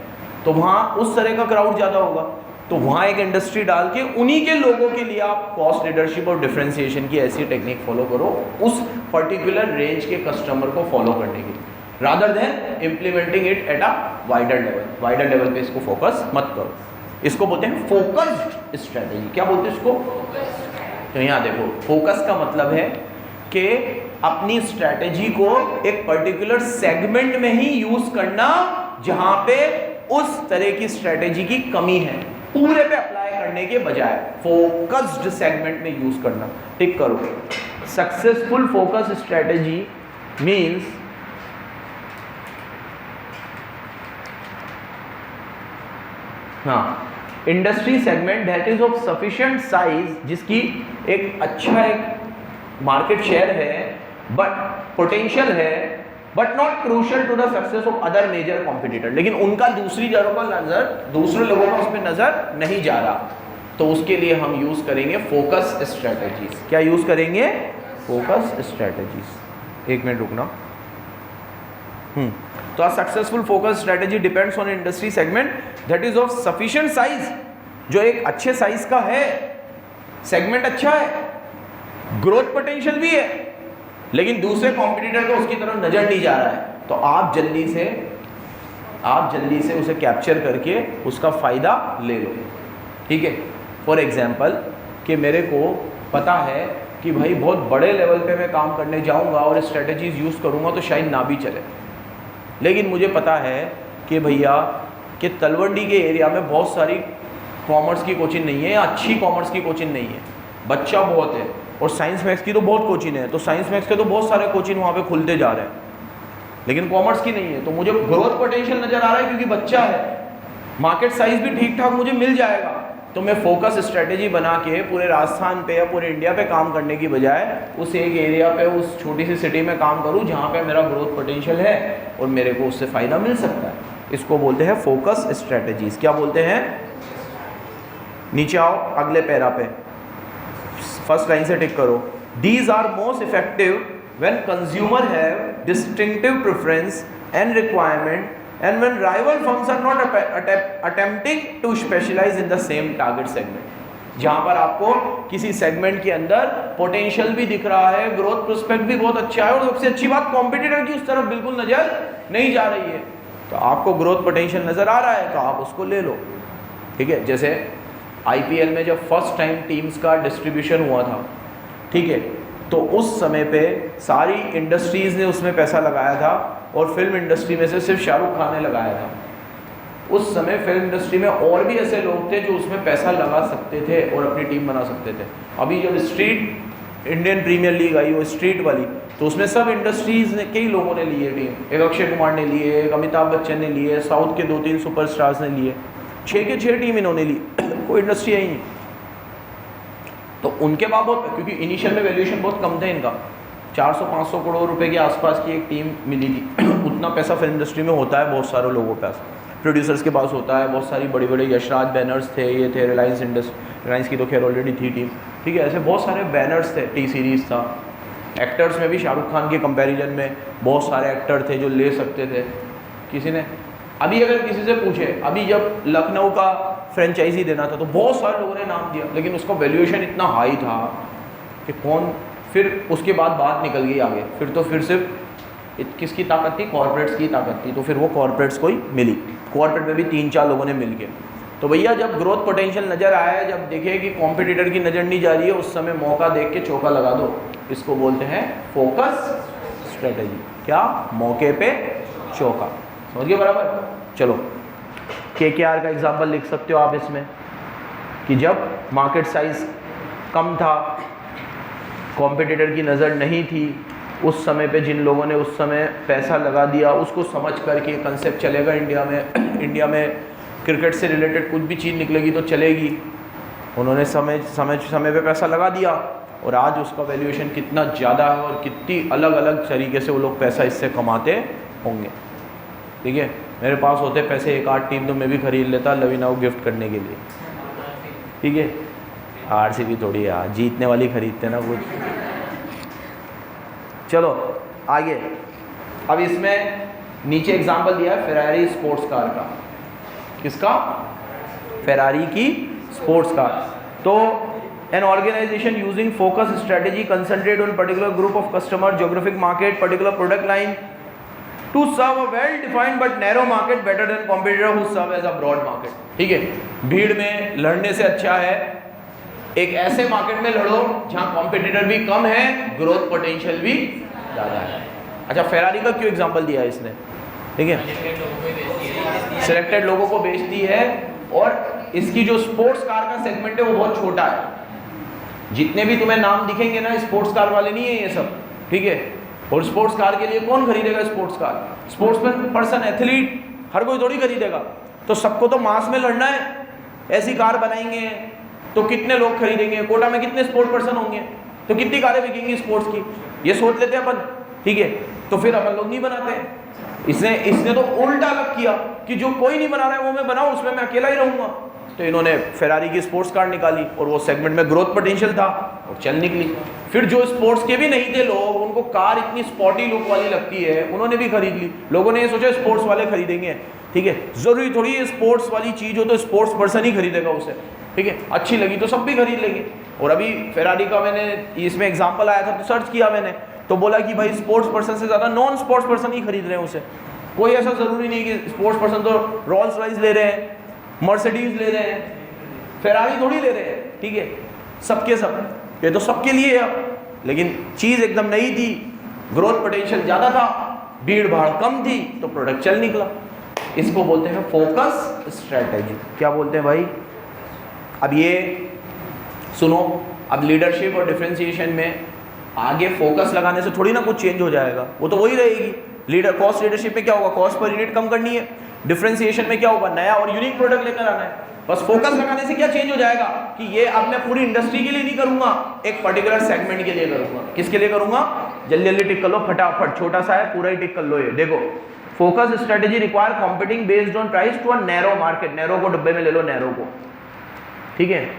तो वहाँ उस तरह का क्राउड ज़्यादा होगा, तो वहाँ एक इंडस्ट्री डाल के उन्हीं के लोगों के लिए आप कॉस्ट लीडरशिप और डिफरेंशिएशन की ऐसी टेक्निक फॉलो करो उस पर्टिकुलर रेंज के कस्टमर को फॉलो करने के लिए, rather than implementing it at a wider level पे इसको फोकस मत करो, इसको बोलते हैं फोकस्ड स्ट्रेटेजी। क्या बोलते हैं इसको? तो यहाँ देखो, फोकस का मतलब है कि अपनी स्ट्रेटेजी को एक पर्टिकुलर सेगमेंट में ही यूज करना जहां पे उस तरह की स्ट्रेटेजी की कमी है, पूरे पे अप्लाई करने के बजाय फोकस्ड सेगमेंट में यूज करना। टिक करो, successful focus strategy means industry segment that is of sufficient size, जिसकी एक अच्छा एक मार्केट शेयर है, बट पोटेंशियल है, but not crucial to the success of other major competitor, लेकिन उनका दूसरे लोगों का उसमें नजर नहीं जा रहा, तो उसके लिए हम यूज करेंगे फोकस स्ट्रेटेजीज। क्या यूज करेंगे? Focus strategies. एक मिनट रुकना। तो a successful focus strategy depends on industry segment that is of sufficient size, जो एक अच्छे साइज का है, सेगमेंट अच्छा है, ग्रोथ पोटेंशियल भी है, लेकिन दूसरे कॉम्पिटिटर को उसकी तरफ नजर नहीं जा रहा है, तो आप जल्दी से उसे कैप्चर करके उसका फायदा ले लो, ठीक है। फॉर एग्जाम्पल कि मेरे को पता है कि भाई बहुत बड़े लेवल पे मैं काम करने जाऊंगा और स्ट्रेटजीज यूज़ करूंगा तो शायद ना भी चले, लेकिन मुझे पता है कि भैया कि तलवंडी के एरिया में बहुत सारी कॉमर्स की कोचिंग नहीं है या अच्छी कॉमर्स की कोचिंग नहीं है, बच्चा बहुत है, और साइंस मैथ्स की तो बहुत कोचिंग है, तो साइंस मैथ्स के तो बहुत सारे कोचिंग वहाँ पे खुलते जा रहे हैं, लेकिन कॉमर्स की नहीं है, तो मुझे ग्रोथ पोटेंशियल नज़र आ रहा है क्योंकि बच्चा है, मार्केट साइज भी ठीक ठाक मुझे मिल जाएगा, तो मैं फोकस स्ट्रेटेजी बना के पूरे राजस्थान पे या पूरे इंडिया पे काम करने की बजाय उस एक एरिया पे, उस छोटी सी सिटी में काम करूं जहां पे मेरा ग्रोथ पोटेंशियल है और मेरे को उससे फ़ायदा मिल सकता है। इसको बोलते हैं फोकस स्ट्रेटेजीज। क्या बोलते हैं? नीचे आओ अगले पैरा पे, फर्स्ट लाइन से टिक करो। These are most effective when consumer have distinctive preference and requirement and when rival firms are not attempting to specialize in the same target segment, जहाँ पर आपको किसी सेगमेंट के अंदर पोटेंशियल भी दिख रहा है, ग्रोथ प्रोस्पेक्ट भी बहुत अच्छा है, और सबसे अच्छी बात कॉम्पिटिटर की उस तरफ बिल्कुल नज़र नहीं जा रही है, तो आपको ग्रोथ पोटेंशियल नज़र आ रहा है तो आप उसको ले लो, ठीक है। जैसे IPL में जब फर्स्ट टाइम टीम्स का डिस्ट्रीब्यूशन हुआ था ठीक है। तो उस समय पे सारी इंडस्ट्रीज़ ने उसमें पैसा लगाया था और फिल्म इंडस्ट्री में से सिर्फ शाहरुख खान ने लगाया था। उस समय फिल्म इंडस्ट्री में और भी ऐसे लोग थे जो उसमें पैसा लगा सकते थे और अपनी टीम बना सकते थे। अभी जब स्ट्रीट इंडियन प्रीमियर लीग आई, वो स्ट्रीट वाली, तो उसमें सब इंडस्ट्रीज़ ने, कई लोगों ने लिए टीम। एक अक्षय कुमार ने लिए, एक अमिताभ बच्चन ने लिए, साउथ के 2-3 सुपरस्टार्स ने लिए, 6 के 6 टीम इन्होंने ली। कोई इंडस्ट्री है ही नहीं। तो उनके बाद बहुत, क्योंकि इनिशियल में वैल्यूएशन बहुत कम था इनका, 400-500 करोड़ रुपए के आसपास की एक टीम मिली थी। उतना पैसा फिल्म इंडस्ट्री में होता है बहुत सारे लोगों के पास, प्रोड्यूसर्स के पास होता है, बहुत सारी बड़ी बड़े यशराज बैनर्स थे, ये थे, रिलायंस की तो खैर ऑलरेडी थी टीम, ठीक है। ऐसे बहुत सारे बैनर्स थे, टी सीरीज़ था। एक्टर्स में भी शाहरुख खान के कंपैरिजन में बहुत सारे एक्टर थे जो ले सकते थे। किसी ने अभी अगर किसी से पूछे, अभी जब लखनऊ का फ्रेंचाइजी देना था तो बहुत सारे लोगों ने नाम दिया, लेकिन उसका वैल्यूएशन इतना हाई था कि कौन, फिर उसके बाद बात निकल गई आगे। फिर तो फिर सिर्फ किसकी ताकत थी? कॉर्पोरेट्स की ताकत थी। तो फिर वो कॉर्पोरेट्स को ही मिली। कॉर्पोरेट में भी 3-4 लोगों ने मिल के। तो भैया जब ग्रोथ पोटेंशियल नज़र आया, जब देखे कि कॉम्पिटिटर की नज़र नहीं जा रही है, उस समय मौका देख के चौका लगा दो। इसको बोलते हैं फोकस स्ट्रेटेजी। क्या? मौके पे चौका। समझ गए बराबर? चलो, KKR का एग्जाम्पल लिख सकते हो आप इसमें, कि जब मार्केट साइज कम था, कॉम्पिटिटर की नज़र नहीं थी, उस समय पे जिन लोगों ने उस समय पैसा लगा दिया, उसको समझ करके कंसेप्ट चलेगा इंडिया में, इंडिया में क्रिकेट से रिलेटेड कुछ भी चीज़ निकलेगी तो चलेगी, उन्होंने समय पे पैसा लगा दिया, और आज उसका वैल्यूएशन कितना ज़्यादा है और कितनी अलग अलग तरीके से वो लोग पैसा इससे कमाते होंगे। ठीक है, मेरे पास होते पैसे 1-8 टीम तो मैं भी खरीद लेता लवीनाओ गिफ्ट करने के लिए। ठीक है, RCB थोड़ी यार जीतने वाली खरीदते ना कुछ। चलो आगे, अब इसमें नीचे एग्जांपल दिया है फेरारी स्पोर्ट्स कार का। किसका? फेरारी की स्पोर्ट्स कार। तो an organization using focus strategy concentrate on particular group of customer, geographic market, particular product line to serve a well defined but narrow market better than competitor who serve as a broad market। ठीक है, भीड़ में लड़ने से अच्छा है एक ऐसे मार्केट में लड़ो जहां कॉम्पिटिटर भी कम है, ग्रोथ पोटेंशियल भी ज़्यादा है। अच्छा, फेरारी का क्यों एग्जांपल दिया है इसने? ठीक है, सिलेक्टेड लोगों को बेचती है, और इसकी जो स्पोर्ट्स कार का सेगमेंट है वो बहुत छोटा है। जितने भी तुम्हें नाम दिखेंगे ना, स्पोर्ट्स कार वाले नहीं है ये सब। ठीक है, और स्पोर्ट्स कार के लिए कौन खरीदेगा sports car? Sports person, athlete, हर कोई थोड़ी खरीदेगा। तो सबको तो मास में लड़ना है। ऐसी कार बनाएंगे तो कितने लोग खरीदेंगे, कोटा में कितने स्पोर्ट्स पर्सन होंगे, तो कितनी कारें बिकेंगी स्पोर्ट्स की, ये सोच लेते हैं अपन। ठीक है, तो फिर अपन लोग नहीं बनाते हैं। इसने तो उल्टा अलग किया कि जो कोई नहीं बना रहा है वो मैं बनाऊं, उसमें मैं अकेला ही रहूंगा। तो इन्होंने फेरारी की स्पोर्ट्स कार निकाली, और वो सेगमेंट में ग्रोथ पोटेंशियल था और चल निकली। फिर जो स्पोर्ट्स के भी नहीं थे लोग, उनको कार इतनी स्पॉटी लुक वाली लगती है, उन्होंने भी खरीद ली। लोगों ने ये सोचा स्पोर्ट्स वाले खरीदेंगे। ठीक है, जरूरी थोड़ी ये स्पोर्ट्स वाली चीज़ हो तो स्पोर्ट्स पर्सन ही खरीदेगा उसे। ठीक है, अच्छी लगी तो सब भी खरीद लेंगे। और अभी फेरारी का मैंने इसमें एग्जाम्पल आया था तो सर्च किया मैंने, तो बोला कि भाई स्पोर्ट्स पर्सन से ज़्यादा नॉन स्पोर्ट्स पर्सन ही खरीद रहे हैं उसे। कोई ऐसा ज़रूरी नहीं कि स्पोर्ट्स पर्सन तो रोल्स रॉयस ले रहे हैं, मर्सिडीज ले रहे हैं, फेरारी थोड़ी ले रहे हैं। ठीक है, सबके सब, ये तो सबके लिए है अब। लेकिन चीज़ एकदम नई थी, ग्रोथ पोटेंशियल ज़्यादा था, भीड़ भाड़ कम थी, तो प्रोडक्ट चल निकला। इसको बोलते हैं फोकस स्ट्रेटेजी। क्या बोलते हैं भाई? अब ये सुनो, अब लीडरशिप और डिफरेंशिएशन में आगे फोकस लगाने से थोड़ी ना कुछ चेंज हो जाएगा, वो तो वही रहेगी। कॉस्ट लीडरशिप में क्या होगा? कॉस्ट पर यूनिट कम करनी है। डिफरेंशिएशन में क्या होगा? नया और यूनिक प्रोडक्ट लेकर आना है। बस फोकस लगाने से क्या चेंज हो जाएगा कि ये अब मैं पूरी इंडस्ट्री के लिए नहीं करूंगा, एक पर्टिकुलर सेगमेंट के लिए करूंगा। किसके लिए करूंगा? जल्दी जल्दी टिक कर लो फटाफट, छोटा सा है पूरा ही टिक कर लो। ये देखो, focus strategy require competing based on price to a narrow market. Narrow को डब्बे में ले लो, नैरो को। ठीक है,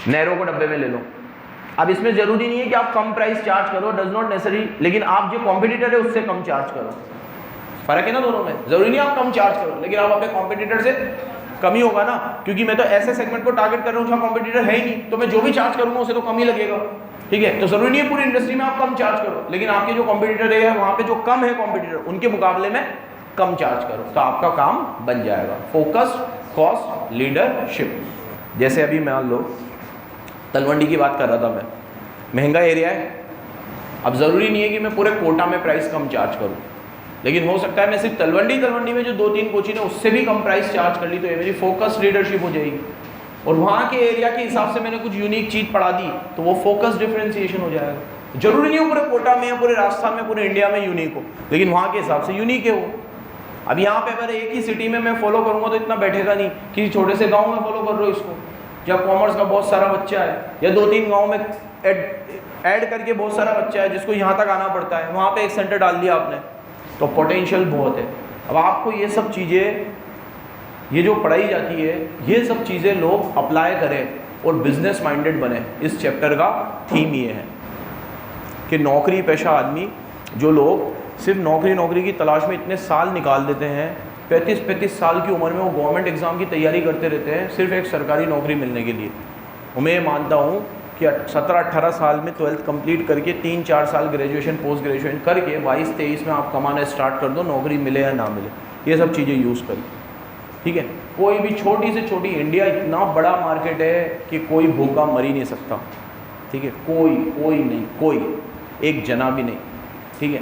नैरो को डब्बे में ले लो। अब इसमें जरूरी नहीं है कि आप कम प्राइस चार्ज करो, डज नॉट नेसेसरी, लेकिन आप जो कॉम्पिटिटर है उससे कम चार्ज करो। फर्क है ना दोनों में। जरूरी नहीं आप कम चार्ज करो, लेकिन आप अपने कॉम्पिटिटर से कम ही होगा ना, क्योंकि मैं तो ऐसे सेगमेंट को टारगेट कर रहा हूँ जहाँ कॉम्पिटिटर है ही नहीं, तो मैं जो भी चार्ज करूँगा उसे तो कम ही लगेगा। ठीक है, तो जरूरी नहीं है पूरी इंडस्ट्री में आप कम चार्ज करो, लेकिन आपके जो कॉम्पिटिटर है वहाँ पे जो कम है कॉम्पिटिटर, उनके मुकाबले में कम चार्ज करो, तो आपका काम बन जाएगा। Focus, cost, leadership. जैसे अभी मान लो तलवंडी की बात कर रहा था मैं, महंगा एरिया है। अब ज़रूरी नहीं है कि मैं पूरे कोटा में प्राइस कम चार्ज करूँ, लेकिन हो सकता है मैं सिर्फ तलवंडी में जो 2-3 कोचिंग है उससे भी कम प्राइस चार्ज कर ली, तो ये मेरी फोकस लीडरशिप हो जाएगी। और वहाँ के एरिया के हिसाब से मैंने कुछ यूनिक चीज़ पढ़ा दी तो वो फोकस डिफरेंशिएशन हो जाएगा। जरूरी नहीं हो पूरे कोटा में या पूरे राजस्थान में, पूरे इंडिया में यूनिक हो, लेकिन वहाँ के हिसाब से यूनिक है वो। अब यहाँ पे अगर एक ही सिटी में मैं फॉलो करूँगा तो इतना बैठेगा नहीं, किसी छोटे से गाँव में फॉलो कर रहे हो इसको, जहाँ कॉमर्स का बहुत सारा बच्चा है, या 2-3 गाँव में ऐड करके बहुत सारा बच्चा है जिसको यहाँ तक आना पड़ता है, वहाँ पे एक सेंटर डाल दिया आपने, तो पोटेंशियल बहुत है। अब आपको ये सब चीज़ें, ये जो पढ़ाई जाती है, ये सब चीज़ें लोग अप्लाई करें और बिजनेस माइंडेड बने। इस चैप्टर का थीम ये है कि नौकरी पेशा आदमी, जो लोग सिर्फ नौकरी की तलाश में इतने साल निकाल देते हैं, 35-35 साल की उम्र में वो गवर्नमेंट एग्ज़ाम की तैयारी करते रहते हैं सिर्फ एक सरकारी नौकरी मिलने के लिए। और मैं मानता हूँ कि 17-18 साल में 12th कंप्लीट करके 3-4 साल ग्रेजुएशन पोस्ट ग्रेजुएशन करके 22-23 में आप कमाना स्टार्ट कर दो, नौकरी मिले या ना मिले, ये सब चीज़ें यूज़ करें, ठीक है। कोई भी छोटी से छोटी, इंडिया इतना बड़ा मार्केट है कि कोई भूखा मर ही नहीं सकता, ठीक है, कोई नहीं, कोई एक जना भी नहीं, ठीक है।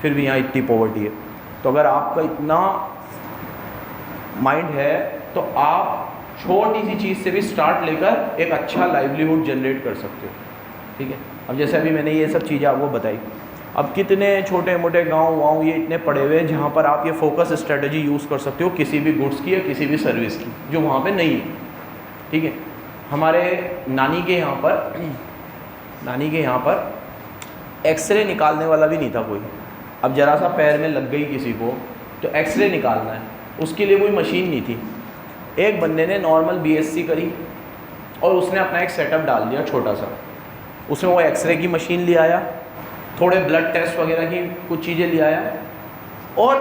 फिर भी यहाँ इतनी पॉवर्टी है। तो अगर आपका इतना माइंड है तो आप छोटी सी चीज़ से भी स्टार्ट लेकर एक अच्छा लाइवलीहुड जनरेट कर सकते हो, ठीक है। अब जैसे अभी मैंने ये सब चीज़ें आपको बताई, अब कितने छोटे मोटे गांव वाँव ये इतने पड़े हुए हैं जहाँ पर आप ये फोकस स्ट्रेटजी यूज़ कर सकते हो किसी भी गुड्स की या किसी भी सर्विस की, जो वहाँ पे नहीं है, ठीक है। हमारे नानी के यहाँ पर एक्सरे निकालने वाला भी नहीं था कोई। अब ज़रा सा पैर में लग गई किसी को तो एक्सरे निकालना है, उसके लिए कोई मशीन नहीं थी। एक बंदे ने नॉर्मल BSc करी और उसने अपना एक सेटअप डाल दिया छोटा सा, उसमें वो एक्सरे की मशीन ले आया, थोड़े ब्लड टेस्ट वगैरह की कुछ चीज़ें ले आया, और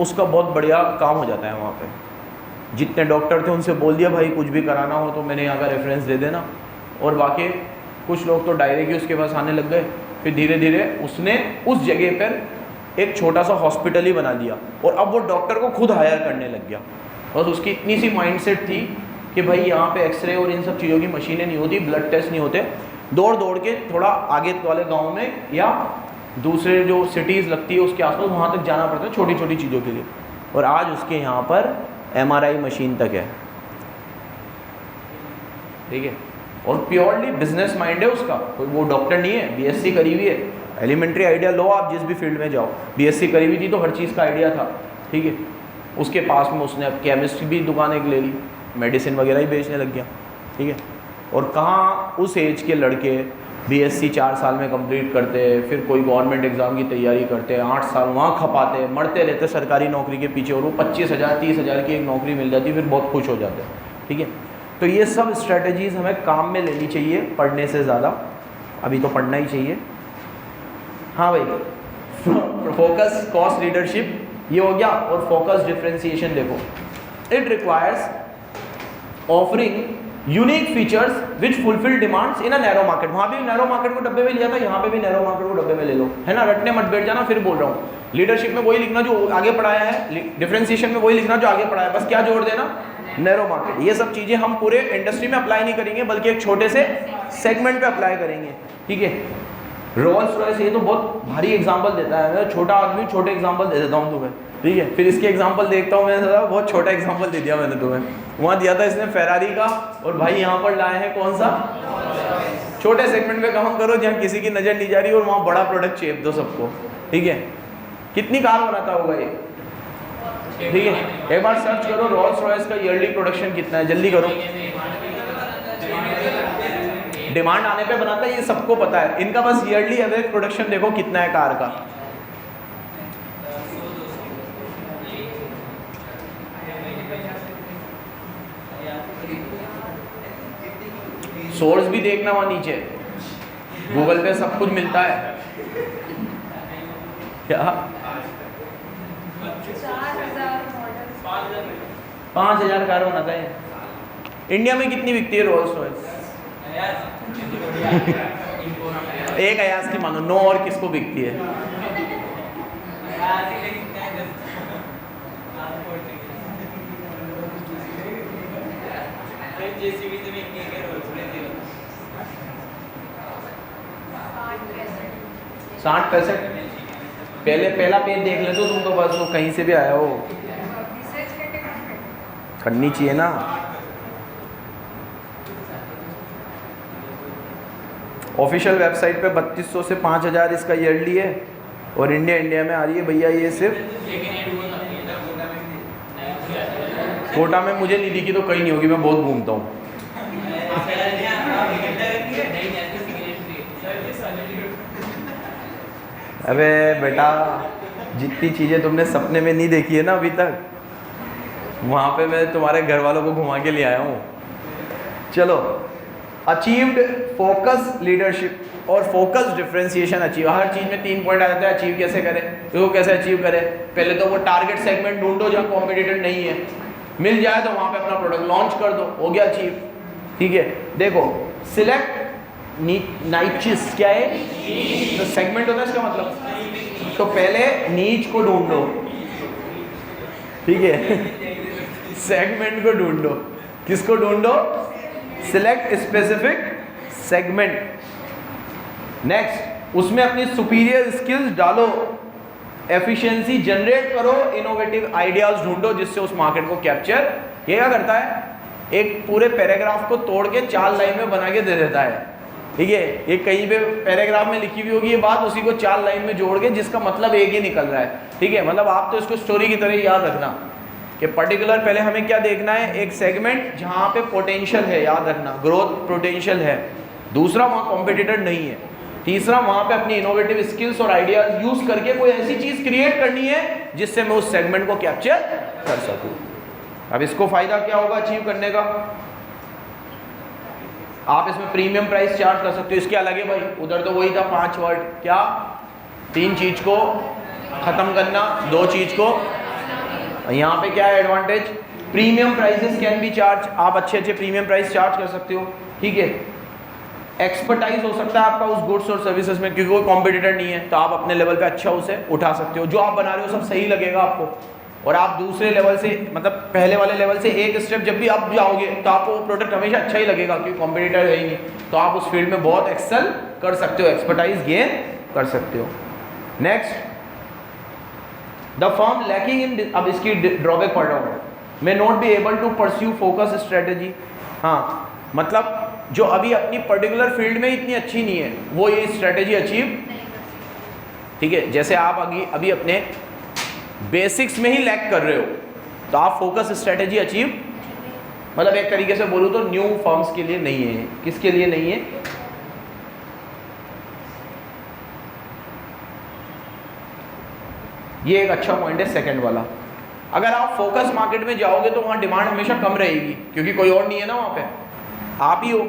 उसका बहुत बढ़िया काम हो जाता है वहाँ पे। जितने डॉक्टर थे उनसे बोल दिया भाई कुछ भी कराना हो तो मैंने यहाँ का रेफरेंस दे देना, और बाकी कुछ लोग तो डायरेक्ट ही उसके पास आने लग गए। फिर धीरे धीरे उसने उस जगह पर एक छोटा सा हॉस्पिटल ही बना दिया, और अब वो डॉक्टर को खुद हायर करने लग गया। और उसकी इतनी सी माइंडसेट थी कि भाई यहाँ पे एक्सरे और इन सब चीज़ों की मशीनें नहीं होती, ब्लड टेस्ट नहीं होते, दौड़ के थोड़ा आगे वाले गांव में या दूसरे जो सिटीज़ लगती है उसके आसपास वहाँ तक जाना पड़ता है छोटी छोटी चीज़ों के लिए। और आज उसके यहाँ पर MRI मशीन तक है, ठीक है। और प्योरली बिजनेस माइंड है उसका, कोई वो डॉक्टर नहीं है, BSc करी हुई है। एलिमेंट्री आइडिया लो आप जिस भी फील्ड में जाओ, BSc करी हुई थी तो हर चीज़ का आइडिया था, ठीक है। उसके पास में उसने अब केमिस्ट भी दुकान एक ले ली, मेडिसिन वगैरह ही बेचने लग गया, ठीक है। और कहाँ उस एज के लड़के BSc 4 साल में कंप्लीट करते, फिर कोई गवर्नमेंट एग्ज़ाम की तैयारी करते, 8 साल वहाँ खपाते, मरते रहते सरकारी नौकरी के पीछे, और वो 25,000 30,000 की एक नौकरी मिल जाती, फिर बहुत खुश हो जाते हैं, ठीक है। तो ये सब स्ट्रेटजीज़ हमें काम में लेनी चाहिए पढ़ने से ज़्यादा। अभी तो पढ़ना ही चाहिए। हाँ भाई, फोकस कॉस्ट लीडरशिप ये हो गया। और फोकस डिफरेंशिएशन देखो, it requires offering unique features which fulfil demands in a narrow market. वहाँ भी नैरो मार्केट को डब्बे में लिया था, यहाँ पे भी नैरो मार्केट को डब्बे में ले लो, है ना। रटने मत बैठ जाना, फिर बोल रहा हूँ। लीडरशिप में वही लिखना जो आगे पढ़ाया है, डिफरेंशिएशन में वही लिखना जो आगे पढ़ाया है, बस क्या जोड़ देना, नैरो मार्केट। ये सब चीज़ें हम पूरे इंडस्ट्री में अप्लाई नहीं करेंगे, बल्कि एक छोटे से सेगमेंट पे अप्लाई करेंगे, ठीक है। रोल्स रॉयस ये तो बहुत भारी एग्जांपल देता है, मैं छोटा आदमी छोटे एग्जांपल दे देता हूँ तुम्हें, ठीक है। फिर इसके एग्जांपल देखता हूँ, मैंने बहुत छोटा एग्जांपल दे दिया मैंने तुम्हें। वहाँ दिया था इसने फेरारी का, और भाई यहाँ पर लाए हैं कौन सा, छोटे सेगमेंट पे काम करो जहाँ किसी की नज़र नहीं जा रही, और वहाँ बड़ा प्रोडक्ट चेप दो सबको, ठीक है। कितनी कार बनाता होगा ये, ठीक है। एक बार सर्च करो रोल्स रॉयस का ईयरली प्रोडक्शन कितना है, जल्दी करो। डिमांड आने पे बनाता है, ये सबको पता है। इनका बस ईयरली एवरेज प्रोडक्शन देखो कितना है कार का। सोर्स भी देखना वहाँ नीचे, गूगल पे सब कुछ मिलता है। क्या 5,000 कार बनाता है। इंडिया में कितनी बिकती है रोल्स रॉयस? एक अयाज की मानो, 9 और किसको बिकती है? 60-65 पहला पेज देख ले तो तुम तो बस वो कहीं से भी आया हो, करनी चाहिए ना। ऑफिशियल वेबसाइट पे 3200 से 5000 इसका ईयरली है और इंडिया में आ रही है भैया ये सिर्फ कोटा में मुझे नहीं दिखी तो कहीं नहीं होगी, मैं बहुत घूमता हूँ। अबे बेटा जितनी चीज़ें तुमने सपने में नहीं देखी है ना अभी तक, वहाँ पे मैं तुम्हारे घर वालों को घुमा के ले आया हूँ। चलो, अचीव्ड फोकस लीडरशिप और फोकस डिफरेंशिएशन अचीव। हर चीज़ में 3 पॉइंट आ जाता है, अचीव कैसे करें, तो कैसे अचीव करें। पहले तो वो टारगेट सेगमेंट ढूंढो जहाँ कॉम्पिटिटर नहीं है, मिल जाए तो वहाँ पे अपना प्रोडक्ट लॉन्च कर दो, हो गया अचीव। ठीक है, देखो सिलेक्ट नाइचिस क्या है, तो सेगमेंट होता है इसका मतलब। तो पहले नीच को ढूंढो, ठीक है सेगमेंट को ढूंढो। किसको ढूंढो, सिलेक्ट स्पेसिफिक सेगमेंट। नेक्स्ट, उसमें अपनी सुपीरियर स्किल्स डालो, एफिशिएंसी जनरेट करो, इनोवेटिव आइडियाज ढूंढो जिससे उस मार्केट को कैप्चर। ये क्या करता है, एक पूरे पैराग्राफ को तोड़ के 4 लाइन में बना के दे देता है। ठीक है, एक कहीं पे पैराग्राफ में लिखी हुई होगी ये बात, उसी को 4 लाइन में जोड़ के जिसका मतलब एक ही निकल रहा है। ठीक है, मतलब आप तो इसको स्टोरी की तरह याद रखना कि पर्टिकुलर पहले हमें क्या देखना है, एक सेगमेंट जहाँ पे पोटेंशियल है, याद रखना ग्रोथ पोटेंशियल है। दूसरा, वहाँ कॉम्पिटिटर नहीं है। तीसरा, वहाँ पे अपनी इनोवेटिव स्किल्स और आइडियाज यूज करके कोई ऐसी चीज़ क्रिएट करनी है जिससे मैं उस सेगमेंट को कैप्चर कर सकूँ। अब इसको फायदा क्या होगा अचीव करने का, आप इसमें प्रीमियम प्राइस चार्ज कर सकते हो। इसके अलग है भाई, उधर तो वही था 5 वर्ड, क्या 3 चीज़ को ख़त्म करना, 2 चीज़ को। यहाँ पे क्या है advantage, premium prices can be charge, आप अच्छे प्रीमियम प्राइस चार्ज कर सकते हो। ठीक है, एक्सपर्टाइज हो सकता है आपका उस गुड्स और सर्विसेज में, क्योंकि कोई कॉम्पिटिटर नहीं है तो आप अपने लेवल पे अच्छा उसे उठा सकते हो। जो आप बना रहे हो सब सही लगेगा आपको, और आप दूसरे लेवल से, मतलब पहले वाले लेवल से एक स्टेप जब भी आप जाओगे तो आपको वो प्रोडक्ट हमेशा अच्छा ही लगेगा, क्योंकि कॉम्पिटिटर है ही नहीं। तो आप उस फील्ड में बहुत एक्सेल कर सकते हो, एक्सपर्टाइज गेन कर सकते हो। Next, the firm lacking in, अब इसकी ड्रॉबैक पढ़ रहा हूँ, may not be able to pursue focus strategy. हाँ, मतलब जो अभी अपनी पर्टिकुलर फील्ड में इतनी अच्छी नहीं है वो ये स्ट्रेटेजी अचीव। ठीक है, जैसे आप अभी अपने बेसिक्स में ही लैक कर रहे हो तो आप फोकस स्ट्रेटेजी अचीव, मतलब एक तरीके से बोलूँ तो न्यू फर्म्स के लिए नहीं है। किसके लिए नहीं है, ये एक अच्छा पॉइंट है सेकंड वाला। अगर आप फोकस मार्केट में जाओगे तो वहाँ डिमांड हमेशा कम रहेगी, क्योंकि कोई और नहीं है ना वहाँ पे, आप ही हो,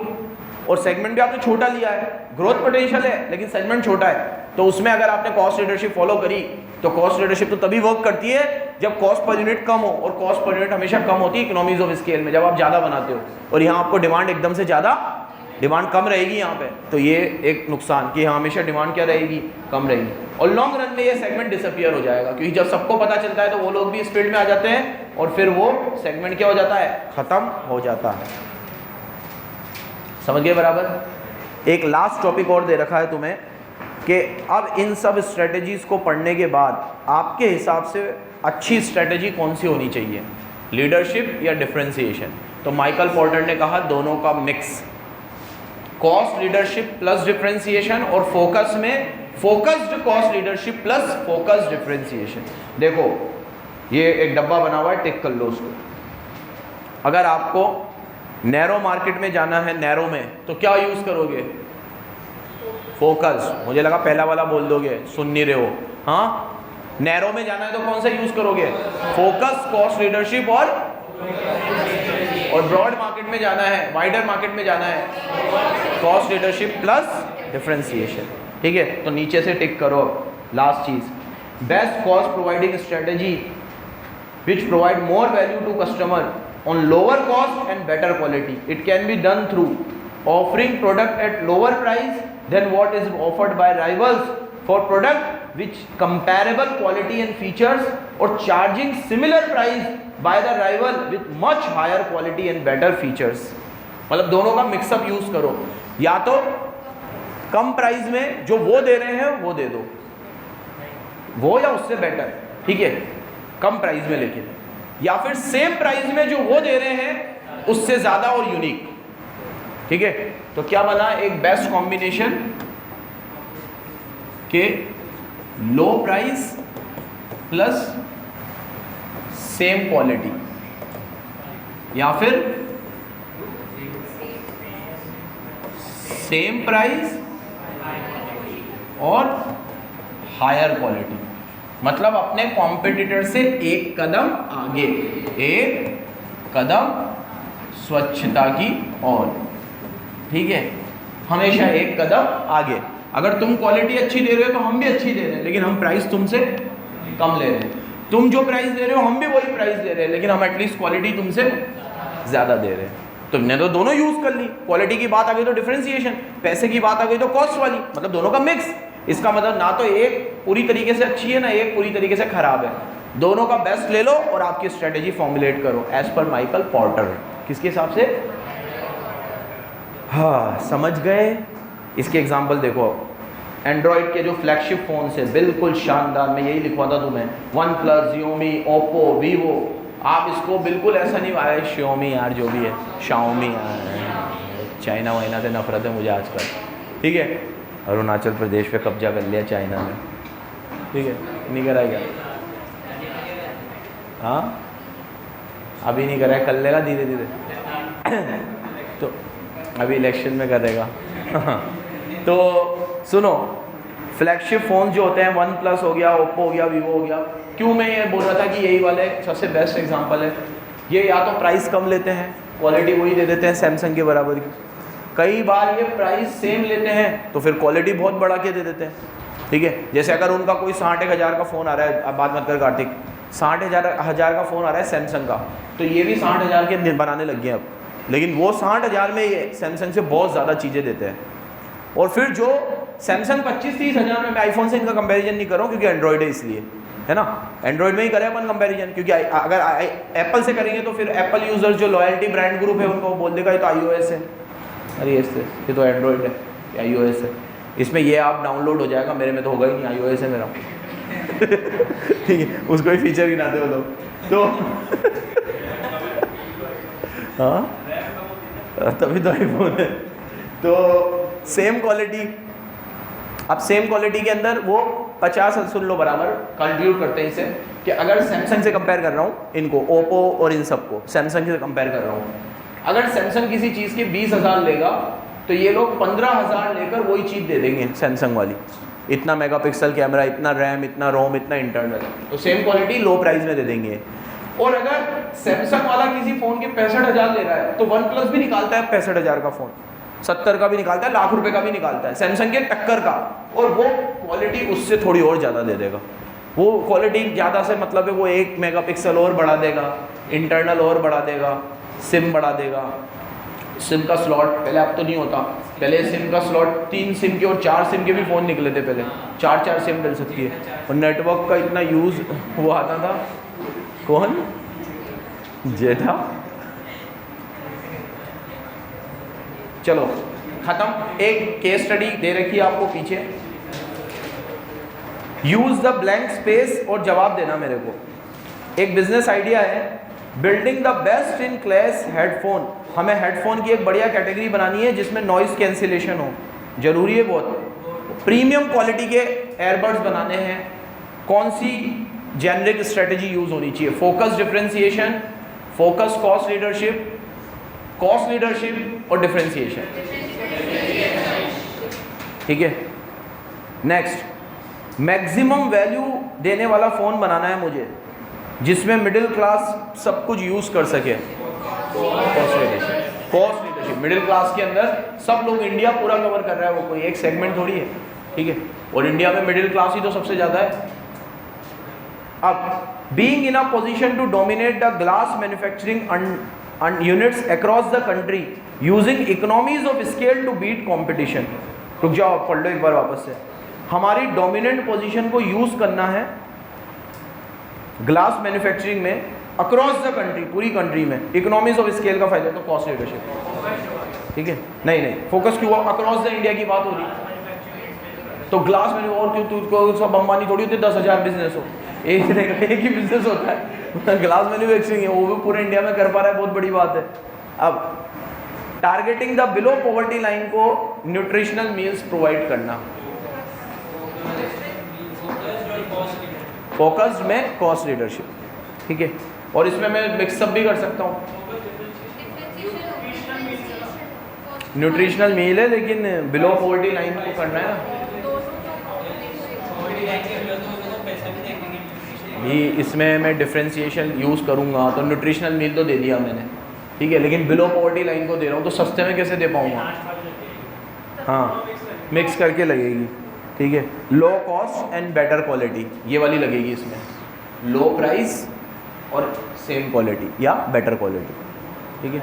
और सेगमेंट भी आपने छोटा लिया है, ग्रोथ पोटेंशियल है लेकिन सेगमेंट छोटा है। तो उसमें अगर आपने कॉस्ट लीडरशिप फॉलो करी तो कॉस्ट लीडरशिप तो तभी वर्क करती है जब कॉस्ट पर यूनिट कम हो, और कॉस्ट पर यूनिट हमेशा कम होती है इकोनॉमीज ऑफ स्केल में, जब आप ज़्यादा बनाते हो। और यहाँ आपको डिमांड एकदम से ज़्यादा, डिमांड कम रहेगी यहाँ पे, तो ये एक नुकसान कि यहाँ हमेशा डिमांड क्या रहेगी, कम रहेगी। और लॉन्ग रन में ये सेगमेंट डिसअपियर हो जाएगा, क्योंकि जब सबको पता चलता है तो वो लोग भी इस फील्ड में आ जाते हैं और फिर वो सेगमेंट क्या हो जाता है, ख़त्म हो जाता है। समझ गए बराबर। एक लास्ट टॉपिक और दे रखा है तुम्हें कि अब इन सब स्ट्रेटजीज़ को पढ़ने के बाद आपके हिसाब से अच्छी स्ट्रेटजी कौन सी होनी चाहिए, लीडरशिप या डिफरेंशिएशन। तो माइकल पोर्टर ने कहा दोनों का mix, cost leadership plus differentiation, और फोकस में focused cost leadership plus focused differentiation. देखो ये एक डब्बा बना हुआ है, टिक कर लो उसको। अगर आपको नैरो मार्केट में जाना है, नैरो में, तो क्या यूज़ करोगे, फोकस। मुझे लगा पहला वाला बोल दोगे, सुन नहीं रहे हो। हाँ, नैरो में जाना है तो कौन सा यूज़ करोगे, फोकस कॉस्ट लीडरशिप, और ब्रॉड मार्केट में जाना है, वाइडर मार्केट में जाना है, कॉस्ट लीडरशिप प्लस डिफरेंशिएशन। ठीक है, तो नीचे से टिक करो। लास्ट चीज़, best cost providing strategy which provide more value to customer on lower cost and better quality. It can be done through offering product at lower price than what is offered by rivals for product which comparable quality and features, or charging similar price by the rival with much higher quality and better features. मतलब दोनों का मिक्सअप यूज करो, या तो कम प्राइस में जो वो दे रहे हैं वो दे दो, वो या उससे बेटर, ठीक है, कम प्राइस में लेकिन, या फिर सेम प्राइस में जो वो दे रहे हैं उससे ज़्यादा और यूनिक, ठीक है। तो क्या बना, एक बेस्ट कॉम्बिनेशन के लो प्राइस प्लस सेम क्वालिटी, या फिर सेम प्राइस और हायर क्वालिटी, मतलब अपने कॉम्पिटिटर से एक कदम आगे, एक कदम स्वच्छता की ओर, ठीक है, हमेशा एक कदम आगे। अगर तुम क्वालिटी अच्छी दे रहे हो तो हम भी अच्छी दे रहे हैं, लेकिन हम प्राइस तुमसे कम ले रहे हैं। तुम जो प्राइस दे रहे हो हम भी वही प्राइस दे रहे हैं, लेकिन हम एटलीस्ट क्वालिटी तुमसे ज़्यादा दे रहे हैं। तुमने तो दोनों यूज़ कर ली, क्वालिटी की बात आ गई तो डिफरेंशिएशन, पैसे की बात आ गई तो कॉस्ट वाली, मतलब दोनों का मिक्स। इसका मतलब ना तो एक पूरी तरीके से अच्छी है ना एक पूरी तरीके से खराब है, दोनों का बेस्ट ले लो और आपकी स्ट्रेटेजी फॉर्मुलेट करो एज पर माइकल पोर्टर। किसके हिसाब से? हाँ, समझ गए। इसके एग्जांपल देखो, एंड्रॉयड के जो फ्लैगशिप फ़ोन है बिल्कुल शानदार, मैं यही लिखवाता तुम्हें, one plus, Xiaomi, Oppo, Vivo, आप इसको बिल्कुल ऐसा नहीं आए Xiaomi यार जो भी है, Xiaomi यार, चाइना वाइना से नफरत है मुझे आजकल, ठीक है। अरुणाचल प्रदेश पे कब्जा कर लिया चाइना में, ठीक है, नहीं करा क्या? हाँ, अभी नहीं करा है, कर लेगा धीरे धीरे तो अभी इलेक्शन में करेगा तो सुनो, फ्लैगशिप फ़ोन जो होते हैं, वन प्लस हो गया, ओप्पो हो गया, वीवो हो गया, क्यों मैं ये बोल रहा था कि यही वाले सबसे बेस्ट एग्जांपल है। ये या तो प्राइस कम लेते हैं, क्वालिटी वही दे देते हैं सैमसंग के बराबर की, कई बार ये प्राइस सेम लेते हैं तो फिर क्वालिटी बहुत बढ़ा के दे देते हैं, ठीक है। जैसे अगर उनका कोई 60,000 का फ़ोन आ रहा है, अब बात मत कर कार्तिक, 60,000 का फ़ोन आ रहा है सैमसंग का, तो ये भी 60,000 के बनाने लग गए अब, लेकिन वो 60,000 में ये सैमसंग से बहुत ज़्यादा चीज़ें देते हैं। और फिर जो सैमसंग 25-30 हज़ार में, मैं आईफोन से इनका कंपैरिजन नहीं कर रहा हूँ क्योंकि एंड्रॉयड है इसलिए, है ना, एंड्रॉयड में ही करें अपन कंपैरिजन, क्योंकि अगर एप्पल से करेंगे तो फिर एप्पल यूज़र्स जो लॉयल्टी ब्रांड ग्रुप है उनको बोल देगा ये तो iOS है, अरे ये तो एंड्रॉयड है, ये iOS है, इसमें ये आप डाउनलोड हो जाएगा, मेरे में तो होगा ही नहीं, iOS है मेरा ठीक है, उसको ही फीचर गिनाते हो लोग तो हाँ, तभी तो आईफोन है। तो सेम क्वालिटी, अब सेम क्वालिटी के अंदर वो 50 सुन लो बराबर कंट्रीब्यूट करते हैं इसे, कि अगर सैमसंग से कंपेयर कर रहा हूँ इनको, ओप्पो और इन सबको सैमसंग से कंपेयर कर रहा हूँ, अगर सैमसंग किसी चीज़ के 20,000 लेगा तो ये लोग 15,000 लेकर वही चीज़ दे देंगे सैमसंग वाली, इतना मेगापिक्सल कैमरा, इतना रैम, इतना रोम, इतना इंटरनल, तो सेम क्वालिटी लो प्राइस में दे देंगे। और अगर सैमसंग वाला किसी फ़ोन के 65,000 ले रहा है तो वन प्लस भी निकालता है 65,000 का फ़ोन, 70 का भी निकालता है, लाख रुपए का भी निकालता है सैमसंग के टक्कर का, और वो क्वालिटी उससे थोड़ी और ज़्यादा दे देगा। वो क्वालिटी ज़्यादा से मतलब है वो 1 मेगापिक्सल और बढ़ा देगा, इंटरनल और बढ़ा देगा, सिम बढ़ा देगा, सिम का स्लॉट, पहले अब तो नहीं होता, पहले सिम का स्लॉट 3 सिम के और 4 सिम के भी फ़ोन निकले थे, पहले 4 सिम डल सकती है, और नेटवर्क का इतना यूज़ वो आता था, कौन जेठा, चलो खत्म। एक केस स्टडी दे रखी है आपको पीछे, यूज द ब्लैंक स्पेस और जवाब देना मेरे को। एक बिजनेस आइडिया है, building the best in class headphone, हमें हेडफोन की एक बढ़िया कैटेगरी बनानी है जिसमें नॉइस कैंसिलेशन हो, जरूरी है बहुत, प्रीमियम क्वालिटी के एयरबड्स बनाने हैं। कौन सी जेनरिक स्ट्रेटेजी यूज होनी चाहिए? Focus differentiation, focus cost leadership और डिफरेंशिएशन, ठीक है। नेक्स्ट, मैक्सिमम वैल्यू देने वाला फ़ोन बनाना है मुझे जिसमें मिडिल क्लास सब कुछ यूज़ कर सके। कॉस्ट लीडरशिप, मिडिल क्लास के अंदर सब लोग, इंडिया पूरा कवर कर रहा है, वो कोई एक सेगमेंट थोड़ी है, ठीक है, और इंडिया में मिडिल क्लास ही तो सबसे ज़्यादा है। अब being in a position to dominate the glass manufacturing units across the country using economies of scale to beat competition. रुक जाओ, पढ़ लो एक बार वापस से। हमारी डोमिनेंट पोजीशन को यूज करना है ग्लास मैन्युफैक्चरिंग में अक्रॉस द कंट्री, पूरी कंट्री में, इकोनॉमीज ऑफ स्केल का फायदा तो कॉस्ट लीडरशिप, ठीक है। नहीं फोकस क्यों, अक्रॉस द इंडिया की बात हो रही, तो ग्लास मैन्यू और क्यों, तुझको सब अंबानी थोड़ी होती 10,000 बिजनेस हो, एक ही बिजनेस होता है ग्लास मैन्युफैक्चरिंग है, वो भी पूरे इंडिया में कर पा रहा है, बहुत बड़ी बात है। अब targeting the below poverty line को न्यूट्रिशनल मील्स प्रोवाइड करना, फोकस्ड में कॉस्ट लीडरशिप, ठीक है। और इसमें मैं मिक्सअप भी कर सकता हूँ, न्यूट्रिशनल मील है लेकिन बिलो पॉवर्टी लाइन को करना है ना, भी इसमें मैं डिफ्रेंशिएशन यूज़ करूँगा तो न्यूट्रिशनल मील तो दे दिया मैंने, ठीक है, लेकिन बिलो पॉवर्टी लाइन को दे रहा हूँ तो सस्ते में कैसे दे पाऊँगा, हाँ मिक्स करके लगेगी, ठीक है। Low cost and better quality, ये वाली लगेगी इसमें, लो प्राइस और सेम क्वालिटी या बेटर क्वालिटी, ठीक है,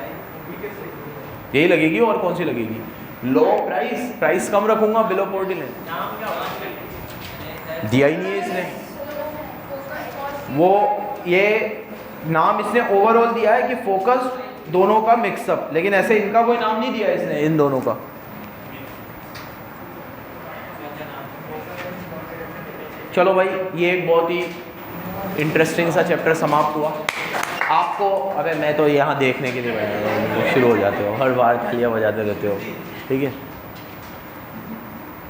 यही लगेगी। और कौन सी लगेगी, लो प्राइस, प्राइस कम रखूँगा, बिलो पॉवर्टी लाइन दिया ही नहीं है इसने, वो ये नाम इसने ओवरऑल दिया है कि फोकस दोनों का मिक्सअप, लेकिन ऐसे इनका कोई नाम नहीं दिया इसने, इन दोनों का। चलो भाई, ये एक बहुत ही इंटरेस्टिंग सा चैप्टर समाप्त हुआ। आपको, अबे मैं तो यहाँ देखने के लिए बैठा हूँ, शुरू हो जाते हो हर बार, तालियाँ बजाते रहते हो, ठीक है।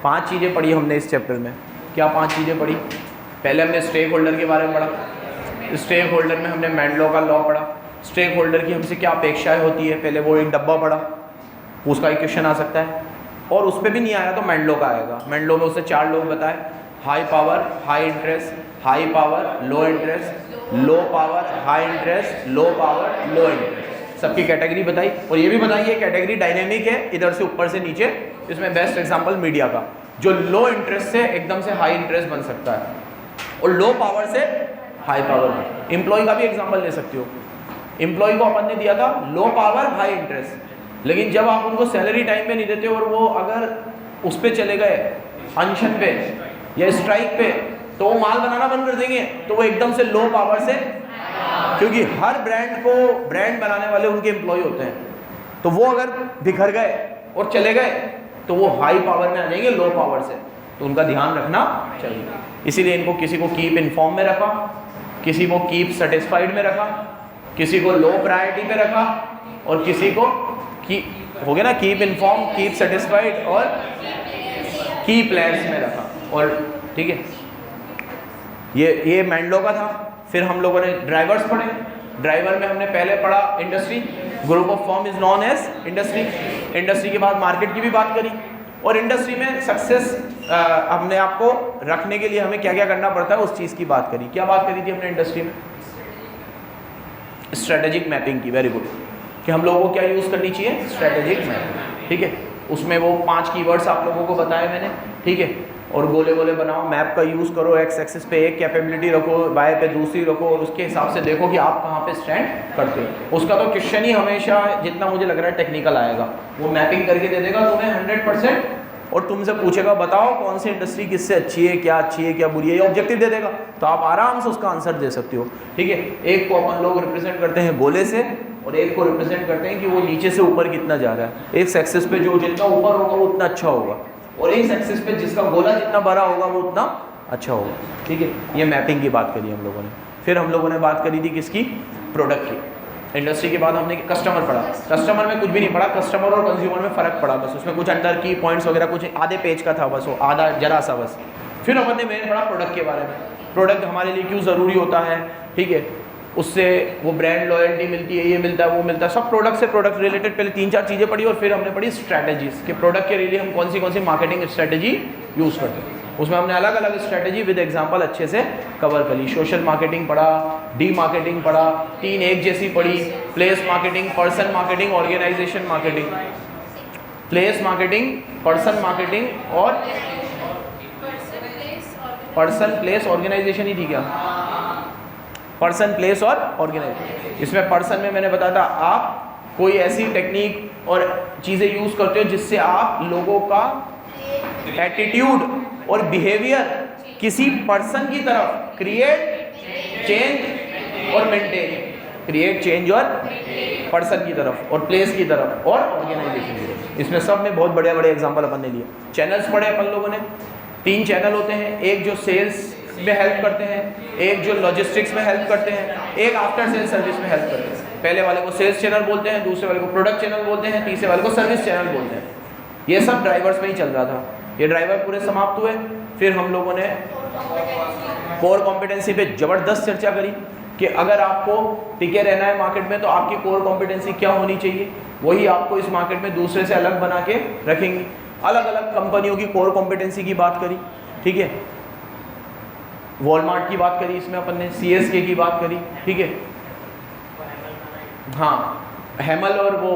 5 चीज़ें पढ़ी हमने इस चैप्टर में। क्या 5 चीज़ें पढ़ी? पहले हमने स्टेक होल्डर के बारे में पढ़ा, स्टेक होल्डर में हमने मैंडलो का लॉ पढ़ा, स्टेक होल्डर की हमसे क्या अपेक्षाएं होती है, पहले वो एक डब्बा पढ़ा, उसका एक क्वेश्चन आ सकता है, और उस पर भी नहीं आया तो मैंडलो का आएगा। मैंडलो में उससे 4 लोग बताए, high power high interest, high power लो interest, low power high interest, low power लो इंटरेस्ट, सबकी कैटेगरी बताई। और ये भी बताई है कैटेगरी डायनेमिक है, इधर से ऊपर से नीचे। इसमें बेस्ट एग्जांपल मीडिया का, जो लो इंटरेस्ट से एकदम से हाई इंटरेस्ट बन सकता है और लो पावर से हाई पावर। एम्प्लॉय का भी एग्जांपल ले सकते हो, एम्प्लॉय को अपन ने दिया था लो पावर हाई इंटरेस्ट, लेकिन जब आप उनको सैलरी टाइम पे नहीं देते और वो अगर उस पर चले गए अनशन पे या स्ट्राइक पे, तो वो माल बनाना बंद कर देंगे, तो वो एकदम से लो पावर से, क्योंकि हर ब्रांड को ब्रांड बनाने वाले उनके एम्प्लॉय होते हैं, तो वो अगर बिखर गए और चले गए तो वो हाई पावर में आ जाएंगे लो पावर से, तो उनका ध्यान रखना चाहिए। इसीलिए इनको किसी को कीप इन्फॉर्म में रखा, किसी को कीप सेटिस्फाइड में रखा, किसी को लो प्रायोरिटी पे रखा, और किसी को हो गया ना कीप इन्फॉर्म, कीप सेटिस्फाइड और की प्लेयर्स में रखा। और ठीक है, ये मैंडलो का था। फिर हम लोगों ने ड्राइवर्स पढ़े। ड्राइवर में हमने पहले पढ़ा industry, group of firm is known as industry. Industry के बाद मार्केट की भी बात करी, और इंडस्ट्री में सक्सेस हमने आपको रखने के लिए हमें क्या क्या करना पड़ता है उस चीज़ की बात करी। क्या बात करी थी हमने इंडस्ट्री में? स्ट्रेटेजिक मैपिंग की। वेरी गुड, कि हम लोगों को क्या यूज़ करनी चाहिए? स्ट्रेटेजिक मैपिंग, ठीक है। उसमें वो 5 कीवर्ड्स आप लोगों को बताए मैंने, ठीक है। और गोले गोले बनाओ, मैप का यूज़ करो, एक्स एक्सिस पे एक कैपेबिलिटी रखो, वाई पे दूसरी रखो, और उसके हिसाब से देखो कि आप कहाँ पे स्टैंड करते हो। उसका तो क्वेश्चन ही हमेशा, जितना मुझे लग रहा है, टेक्निकल आएगा। वो मैपिंग करके दे देगा तुम्हें 100%, और तुमसे पूछेगा बताओ कौन सी इंडस्ट्री किससे अच्छी है, क्या बुरी है, ये ऑब्जेक्टिव दे देगा, तो आप आराम से उसका आंसर दे सकते हो, ठीक है। एक को अपन लोग रिप्रेजेंट करते हैं गोले से, और एक को रिप्रेजेंट करते हैं कि वो नीचे से ऊपर कितना जा रहा है। एक एक्सिस पे जो जितना ऊपर होगा वो उतना अच्छा होगा, और एक एक्सिस पे जिसका गोला जितना बड़ा होगा वो उतना अच्छा होगा, ठीक है। ये मैपिंग की बात करी हम लोगों ने। फिर हम लोगों ने बात करी थी किसकी? प्रोडक्ट की। इंडस्ट्री के बाद हमने कस्टमर पढ़ा। कस्टमर में कुछ भी नहीं पढ़ा, कस्टमर और कंज्यूमर में फ़र्क पड़ा बस, उसमें कुछ अंदर की पॉइंट्स वगैरह कुछ आधे पेज का था बस, वो आधा जरा सा बस। फिर अपन ने मेन पढ़ा प्रोडक्ट के बारे में, प्रोडक्ट हमारे लिए क्यों ज़रूरी होता है, ठीक है। उससे वो ब्रांड लॉयल्टी मिलती है, ये मिलता है, वो मिलता है, सब प्रोडक्ट से प्रोडक्ट रिलेटेड पहले 3-4 चीज़ें पढ़ी, और फिर हमने पढ़ी स्ट्रैटेजीज, कि प्रोडक्ट के लिए हम कौन सी मार्केटिंग स्ट्रैटेजी यूज़ करते हैं। उसमें हमने अलग अलग स्ट्रैटेजी विद एग्जांपल अच्छे से कवर कर ली। सोशल मार्केटिंग पढ़ा, डी मार्केटिंग पढ़ा, 3 एक जैसी पढ़ी, place marketing, person marketing, organisation marketing. Place marketing, person marketing और पर्सन प्लेस ऑर्गेनाइजेशन ही थी क्या? पर्सन प्लेस और ऑर्गेनाइजेशन। इसमें पर्सन में मैंने बताया था आप कोई ऐसी टेक्निक और चीज़ें यूज़ करते हो जिससे आप लोगों का एटीट्यूड और बिहेवियर किसी पर्सन की तरफ क्रिएट, चेंज और मेंटेन, क्रिएट, चेंज और पर्सन की तरफ, और प्लेस की तरफ, और ऑर्गेनाइजेशन की तरफ। इसमें सब में बहुत बड़े बड़े एग्जांपल अपन ने लिए। चैनल्स पढ़े अपन लोगों ने, 3 चैनल होते हैं, एक जो सेल्स में हेल्प करते हैं, एक जो लॉजिस्टिक्स में हेल्प करते हैं, एक आफ्टर सेल सर्विस में हेल्प करते हैं। पहले वाले को सेल्स चैनल बोलते हैं, दूसरे वाले को प्रोडक्ट चैनल बोलते हैं, तीसरे वाले को सर्विस चैनल बोलते हैं। ये सब ड्राइवर्स में ही चल रहा था। ये ड्राइवर पूरे समाप्त हुए। फिर हम लोगों ने कोर कॉम्पिटेंसी पे ज़बरदस्त चर्चा करी कि अगर आपको टिके रहना है मार्केट में तो आपकी कोर कॉम्पिटेंसी क्या होनी चाहिए, वही आपको इस मार्केट में दूसरे से अलग बना के रखेंगी। अलग अलग कंपनियों की कोर कॉम्पिटेंसी की बात करी, ठीक है। वॉलमार्ट की बात करी, इसमें अपन ने CSK की बात करी, ठीक है। हाँ, हेमल और वो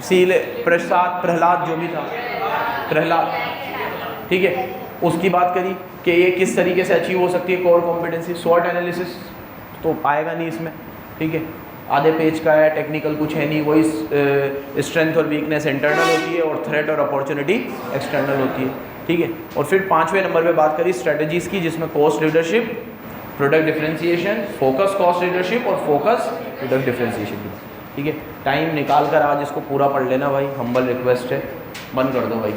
प्रहलाद जो भी था, प्रहलाद, ठीक है, उसकी बात करी कि ये किस तरीके से अचीव हो सकती है कोर कॉम्पिटेंसी। स्वॉट एनालिसिस तो आएगा नहीं इसमें, ठीक है, आधे पेज का है, टेक्निकल कुछ है नहीं। वही स्ट्रेंथ और वीकनेस इंटरनल होती है और थ्रेट और अपॉर्चुनिटी एक्सटर्नल होती है, ठीक है। और फिर 5वें नंबर पे बात करी स्ट्रेटजीज़ की, जिसमें cost leadership, product differentiation, focus cost leadership और फोकस प्रोडक्ट डिफरेंशिएशन की, ठीक है। टाइम निकाल कर आज इसको पूरा पढ़ लेना भाई, हम्बल रिक्वेस्ट है। बंद कर दो भाई।